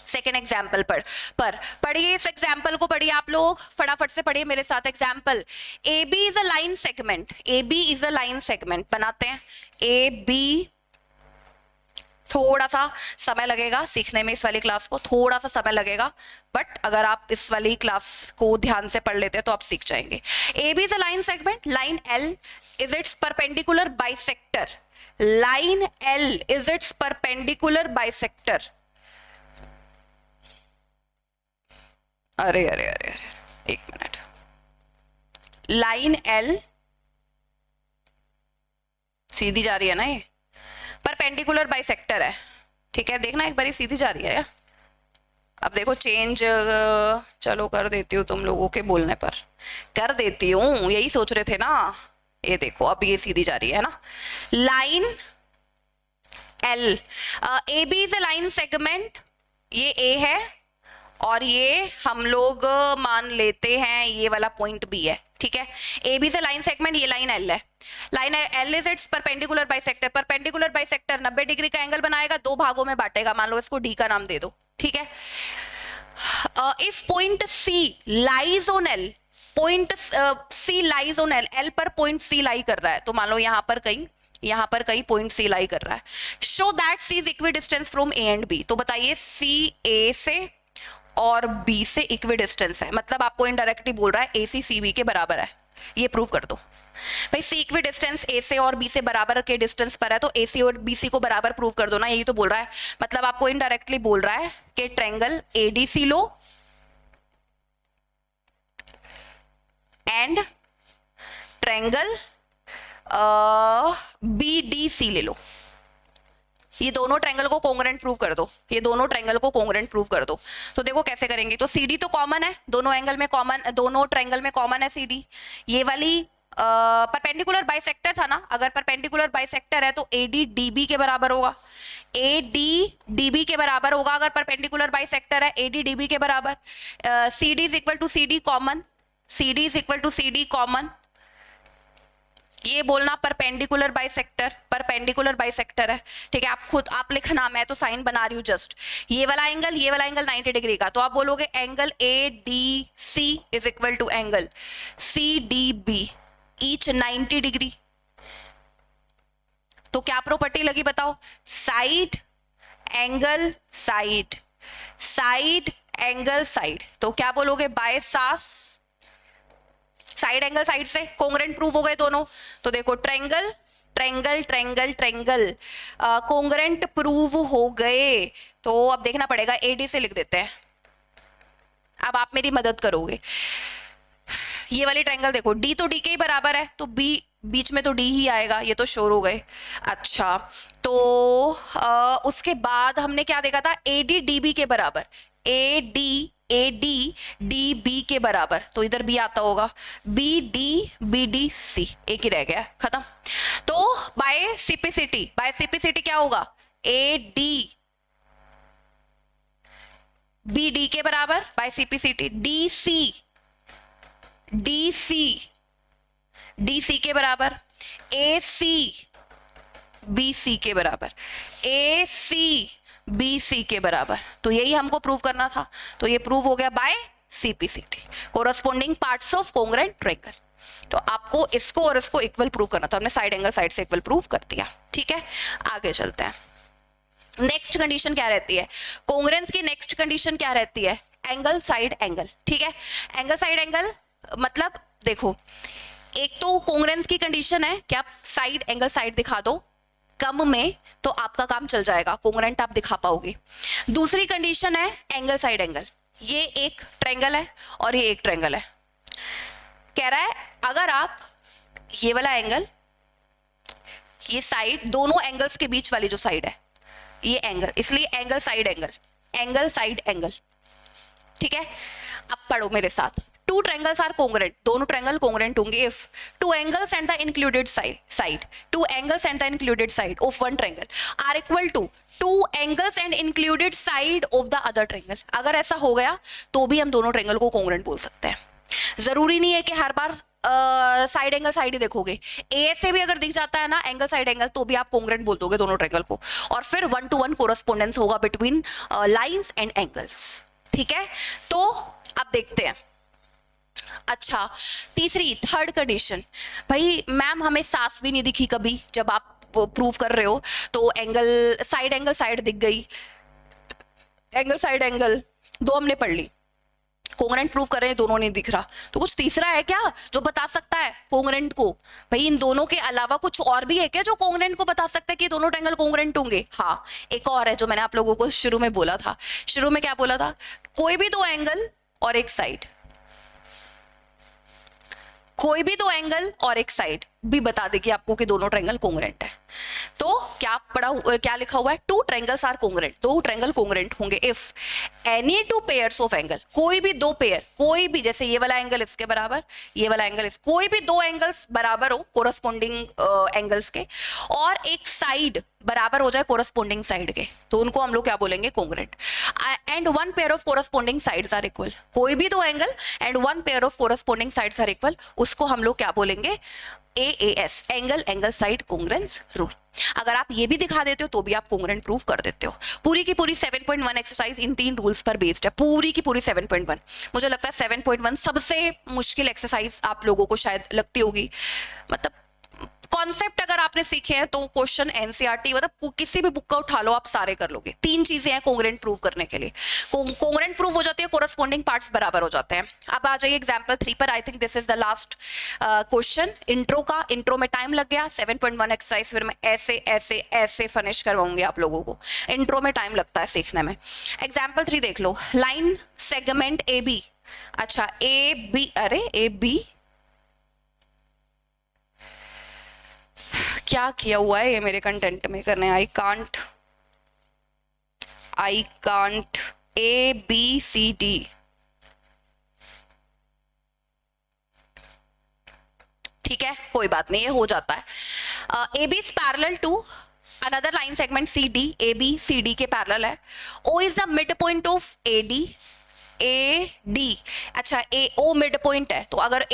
सेकेंड एग्जाम्पल पर पढ़िए इस एग्जाम्पल को, पढ़िए आप लोग फटाफट से पढ़िए मेरे साथ। Example, AB is a line segment, AB is a line segment बनाते हैं। AB, थोड़ा सा समय लगेगा सीखने में, इस वाली क्लास को थोड़ा सा समय लगेगा, बट अगर आप इस वाली क्लास को ध्यान से पढ़ लेते हैं तो आप सीख जाएंगे। AB is a line segment, line L is it's perpendicular bisector, line L is it's perpendicular bisector. अरे अरे अरे अरे एक मिनट, लाइन L सीधी जा रही है ना, ये परपेंडिकुलर बाइसेक्टर है। ठीक है, देखना एक बारी सीधी जा रही है। अब देखो चेंज चलो कर देती हूँ, तुम लोगों के बोलने पर कर देती हूँ, यही सोच रहे थे ना। ये देखो अब ये सीधी जा रही है ना, line L। AB is a line segment, ये A है और ये हम लोग मान लेते हैं ये वाला पॉइंट B है। ठीक है, AB is a line segment, ये लाइन L है। Line L is it's perpendicular bisector, perpendicular bisector 90 degree का एंगल बनाएगा, दो भागों में बांटेगा, मान लो इसको D का नाम दे दो। ठीक है, if point C lies on L, point C lies on L, L पर पॉइंट C लाई कर रहा है, तो मान लो यहाँ पर कहीं पॉइंट C लाई कर रहा है। Show that C is equi distance from A and B, तो बताइए C A से और B से इक्वी डिस्टेंस है, मतलब आपको इनडायरेक्टली बोल रहा है AC CB के बराबर है। ये प्रूव कर दो भाई, C इक्वी डिस्टेंस A से और B से बराबर के डिस्टेंस पर है, तो AC और BC को बराबर प्रूव कर दो ना, यही तो बोल रहा है। मतलब आपको इनडायरेक्टली बोल रहा है कि triangle ADC low and triangle BDC ले लो, ये दोनों ट्रायंगल को कोंग्रेंट प्रूव कर दो, ये दोनों ट्रायंगल को कोंग्रेंट प्रूव कर दो। तो देखो कैसे करेंगे, तो CD तो कॉमन है, दोनों एंगल में कॉमन, दोनों ट्रायंगल में कॉमन है CD। ये वाली परपेंडिकुलर बाइसेक्टर था ना, अगर परपेंडिकुलर बाइसेक्टर है तो AD DB के बराबर होगा, AD DB के बराबर होगा अगर परपेंडिकुलर बाइसेक्टर है, AD DB के बराबर। CD is equal to CD common, CD is equal to CD common, ये बोलना परपेंडिकुलर बाइसेक्टर है। ठीक है, आप खुद आप लिखना, मैं तो साइन बना रही हूँ जस्ट। ये वाला एंगल 90 डिग्री का, तो आप बोलोगे angle ADC is equal to angle CDB each 90 degree. तो क्या प्रॉपर्टी लगी बताओ? Side angle side, side angle side, तो क्या बोलोगे? बाय सास, साइड एंगल साइड से कोंग्रेंट प्रूव हो गए दोनों। तो देखो triangle triangle triangle triangle congruent prove हो गए। तो अब देखना पड़ेगा, AD से लिख देते हैं। अब आप मेरी मदद करोगे, ये वाली ट्रायंगल देखो, D तो D के ही बराबर है, तो B बीच में तो D ही आएगा, ये तो श्योर हो गए। अच्छा, तो उसके बाद हमने क्या देखा था? AD DB के बराबर, AD DB के बराबर, तो इधर B आता होगा, BD BDC, एक ही रह गया, खत्म। तो बाय सिपिसिटी क्या होगा? AD BD के बराबर, बाय सिपिसिटी DC के बराबर, AC BC के बराबर, AC BC के बराबर। तो यही हमको प्रूव करना था, तो ये प्रूव हो गया by CPCT, corresponding parts of congruent triangle. तो आपको इसको और इसको इक्वल प्रूव करना था, हमने साइड एंगल साइड से इक्वल प्रूव कर दिया। ठीक है, आगे चलते हैं। नेक्स्ट कंडीशन क्या रहती है? कोंग्रेंस की नेक्स्ट कंडीशन क्या रहती है? Angle side angle. ठीक है, एंगल साइड एंगल मतलब देखो, एक तो कोंग्रेंस की कंडीशन है कि आप साइड एंगल साइड दिखा दो, कम में तो आपका काम चल जाएगा, कोंग्रेंट आप दिखा पाओगे। दूसरी कंडीशन है एंगल साइड एंगल। ये एक ट्रायंगल है और ये एक ट्रायंगल है। कह रहा है अगर आप ये वाला एंगल, ये साइड, दोनों एंगल्स के बीच वाली जो साइड है ये एंगल, इसलिए angle side angle, angle side angle. ठीक है, अब पढ़ो मेरे साथ। टू ट्रायंगल्स आर कोंग्रेंट, दोनों ट्रायंगल कोंग्रेंट होंगे if two angles and the included side two angles and the included side of one triangle are equal to two angles and included side of the other triangle. अगर ऐसा हो गया तो भी हम दोनों ट्रायंगल को कोंग्रेंट बोल सकते हैं। जरूरी नहीं है कि हर बार साइड एंगल साइड ही देखोगे, ए से भी अगर दिख जाता है ना एंगल साइड एंगल तो भी आप कोंग्रेंट बोल दोगे दोनों ट्रायंगल को, और फिर 1-to-1 कोरेस्पोंडेंस होगा बिटवीन लाइंस एंड एंगल्स। ठीक है, तो अब देखते हैं। अच्छा, थर्ड कंडीशन, भाई मैम हमें सास भी नहीं दिखी कभी, जब आप प्रूव कर रहे हो तो एंगल साइड दिख गई, एंगल साइड एंगल दो हमने पढ़ ली, कोंग्रेंट प्रूव कर रहे हैं, दोनों नहीं दिख रहा, तो कुछ तीसरा है क्या जो बता सकता है कोंग्रेंट को? भाई इन दोनों के अलावा कुछ और भी है क्या जो कोंग्रेंट को बता सकता है कि दोनों ट्रायंगल कोंग्रेंट होंगे? हाँ, एक और है जो मैंने आप लोगों को शुरू में बोला था। शुरू में क्या बोला था? कोई भी दो एंगल और एक साइड, कोई भी दो एंगल और एक साइड भी बता देगी आपको कि दोनों ट्रायंगल कोंग्रेंट है। तो क्या लिखा हुआ है? टू ट्रायंगल्स आर कोंग्रेंट, दो ट्रायंगल कोंग्रेंट होंगे if any two pairs of angle, कोई भी दो पेयर, कोई भी, जैसे ये वाला एंगल इसके बराबर, ये वाला एंगल इस, कोई भी दो एंगल्स बराबर हो कोरस्पोंडिंग एंगल्स के, और एक साइड बराबर हो जाए कोरस्पोंडिंग साइड के, तो उनको हम लोग क्या बोलेंगे? Congruent. And one pair of corresponding sides are equal, कोई भी दो angle and one pair of corresponding sides are equal, उसको हम लोग क्या बोलेंगे? AAS, angle side congruence rule. अगर आप ये भी दिखा देते हो तो भी आप कोंग्रेंट प्रूव कर देते हो। पूरी की पूरी 7.1 एक्सरसाइज इन 3 रूल्स पर बेस्ड है, पूरी की पूरी 7.1। मुझे लगता है 7.1 सबसे मुश्किल एक्सरसाइज आप लोगों को शायद लगती होगी। मतलब कॉन्सेप्ट अगर आपने सीखे हैं तो क्वेश्चन एनसीईआरटी, मतलब किसी भी बुक का उठा लो आप सारे कर लोगे। 3 चीजें हैं कोंग्रेंट प्रूव करने के लिए। कोंग्रेंट प्रूव हो जाती है, कोरस्पोंडिंग पार्ट्स बराबर हो जाते हैं। अब आ जाइए एग्जांपल 3 पर। I think this is the last question intro का। इंट्रो में टाइम लग गया, 7.1 एक्सरसाइज फिर मैं ऐसे फिनिश करवाऊंगी आप लोगों को। इंट्रो में टाइम लगता है सीखने में। एग्जाम्पल 3 देख लो। लाइन सेगमेंट ए बी, अच्छा ए बी, अरे ए बी क्या किया हुआ है ये मेरे कंटेंट में करने? आई कांट ABCD, ठीक है कोई बात नहीं, ये हो जाता है। AB is parallel to another line segment CD, AB CD के पैरेलल है। O is the midpoint of AD, AD, अच्छा AO मिड पॉइंट है, तो अगर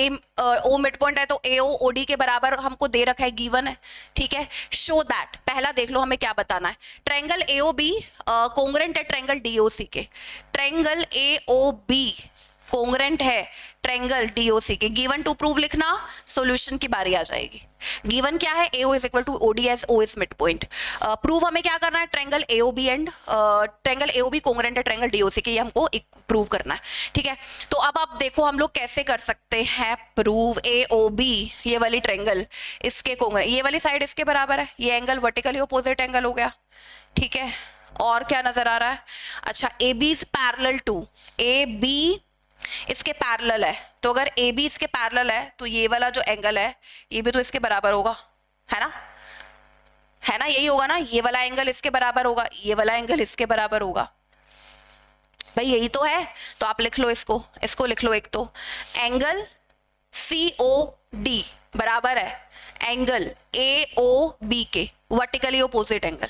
O मिड पॉइंट है तो AO OD के बराबर हमको दे रखा है, गिवन है। ठीक है, शो दैट, पहला देख लो हमें क्या बताना है। ट्रायंगल AOB कोंग्रेंट है ट्रायंगल DOC के, ट्रायंगल AOB कोंग्रेंट है ट्रायंगल DOC के। गिवन टू प्रूव लिखना, सॉल्यूशन की बारी आ जाएगी। गिवन क्या है? AO is equal to OD as O is midpoint. Prove हमें क्या करना है? Triangle AOB and triangle AOB congruent है ट्रायंगल DOC के, ये हमको प्रूव करना है। ठीक है, तो अब आप देखो हम लोग कैसे कर सकते हैं प्रूव AOB, ये वाली ट्रायंगल इसके कोंग्रेंट, ये वाली साइड इसके बराबर है, ये एंगल वर्टिकली ऑपोजिट एंगल हो गया। ठीक है, और क्या नजर आ रहा है? अच्छा AB is parallel to, AB इसके पैरेलल है, तो अगर AB इसके पैरेलल है तो ये वाला जो एंगल है ये भी तो इसके बराबर होगा, है ना? है ना, यही होगा ना, ये वाला एंगल इसके बराबर होगा, ये वाला एंगल इसके बराबर होगा। भाई यही तो है, तो आप लिख लो इसको लिख लो। एक तो एंगल COD बराबर है एंगल AOB के, वर्टिकली ऑपोजिट एंगल।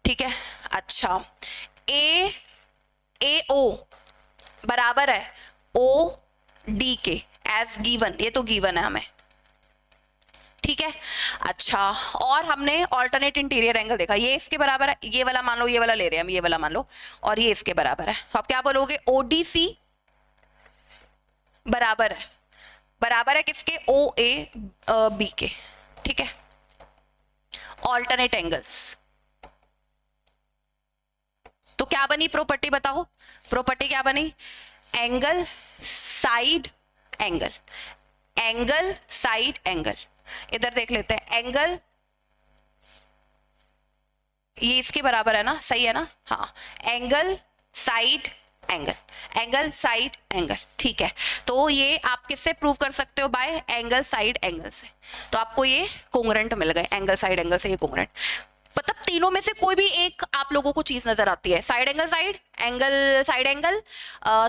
ठीक है, अच्छा AO बराबर है OD के एज गिवन, ये तो गिवन है हमें। ठीक है, अच्छा और हमने ऑल्टरनेट इंटीरियर एंगल देखा, ये इसके बराबर है, ये वाला मान लो, ये वाला ले रहे हैं हम, ये वाला मान लो, और ये इसके बराबर है, तो आप क्या बोलोगे? ODC बराबर है किसके? OAB के। ठीक है, ऑल्टरनेट एंगल्स, तो क्या बनी प्रॉपर्टी बताओ? प्रॉपर्टी क्या बनी? Angle side angle, angle side angle. इधर देख लेते हैं, एंगल ये इसके बराबर है ना, सही है ना, हाँ, angle side angle, angle side angle, ठीक है। तो ये आप किससे प्रूव कर सकते हो, बाय एंगल साइड एंगल से। तो आपको ये कोंग्रेंट मिल गए, एंगल साइड एंगल से ये कोंग्रेंट। मतलब तीनों में से कोई भी एक आप लोगों को चीज नजर आती है, side angle side angle,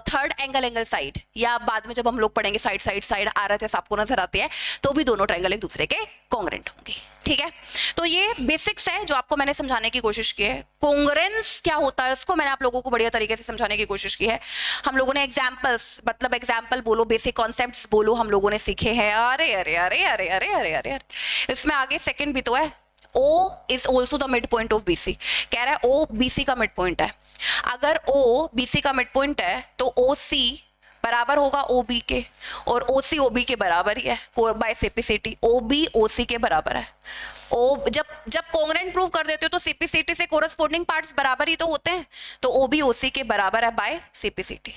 third angle angle side, या बाद में जब हम लोग पढ़ेंगे साइड साइड साइड RHS आपको नजर आती है, तो भी दोनों ट्रायंगल एक दूसरे के कॉन्ग्रेंट होंगे, ठीक है। तो ये बेसिक्स है जो आपको मैंने समझाने की कोशिश की है। कॉन्ग्रेंस क्या होता है उसको मैंने आप लोगों को बढ़िया तरीके से समझाने की कोशिश की है। हम लोगों ने एग्जाम्पल्स, मतलब एग्जाम्पल बोलो, बेसिक कॉन्सेप्ट्स बोलो, हम लोगों ने सीखे हैं। अरे अरे अरे अरे अरे अरे अरे, इसमें आगे सेकंड भी तो है, O is also the midpoint of BC। कह रहा है O BC का मिड पॉइंट है। अगर O BC का मिड पॉइंट है तो OC बराबर होगा OB के, और OC OB के बराबर ही है बाय CPCT। OB OC के बराबर है। O जब कॉन्ग्रेंट प्रूव कर देते हो तो CPCT से कोरस्पोंडिंग पार्ट्स बराबर ही तो होते हैं, तो OB OC के बराबर है बाय CPCT।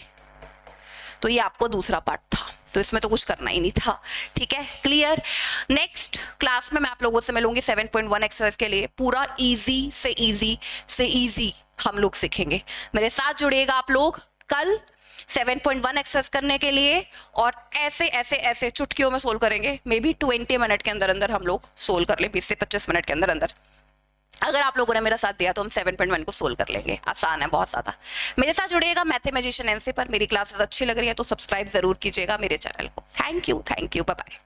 तो ये आपको दूसरा पार्ट था, तो इसमें तो कुछ करना ही नहीं था, ठीक है, क्लियर। नेक्स्ट क्लास में मैं आप लोगों से मिलूंगी 7.1 एक्सरसाइज के लिए। पूरा इजी से इजी हम लोग सीखेंगे। मेरे साथ जुड़िएगा आप लोग कल 7.1 एक्सरसाइज करने के लिए, और ऐसे ऐसे ऐसे चुटकियों में सोल्व करेंगे। मे बी 20 मिनट के अंदर अंदर हम लोग सोल्व कर ले, 20 से 25 मिनट के अंदर अंदर। अगर आप लोगों ने मेरा साथ दिया तो हम 7.1 को सोल्व कर लेंगे, आसान है बहुत ज्यादा। मेरे साथ जुड़िएगा मैथमेजिशियन एनसी पर। मेरी क्लासेस अच्छी लग रही है तो सब्सक्राइब जरूर कीजिएगा मेरे चैनल को। Thank you, bye bye.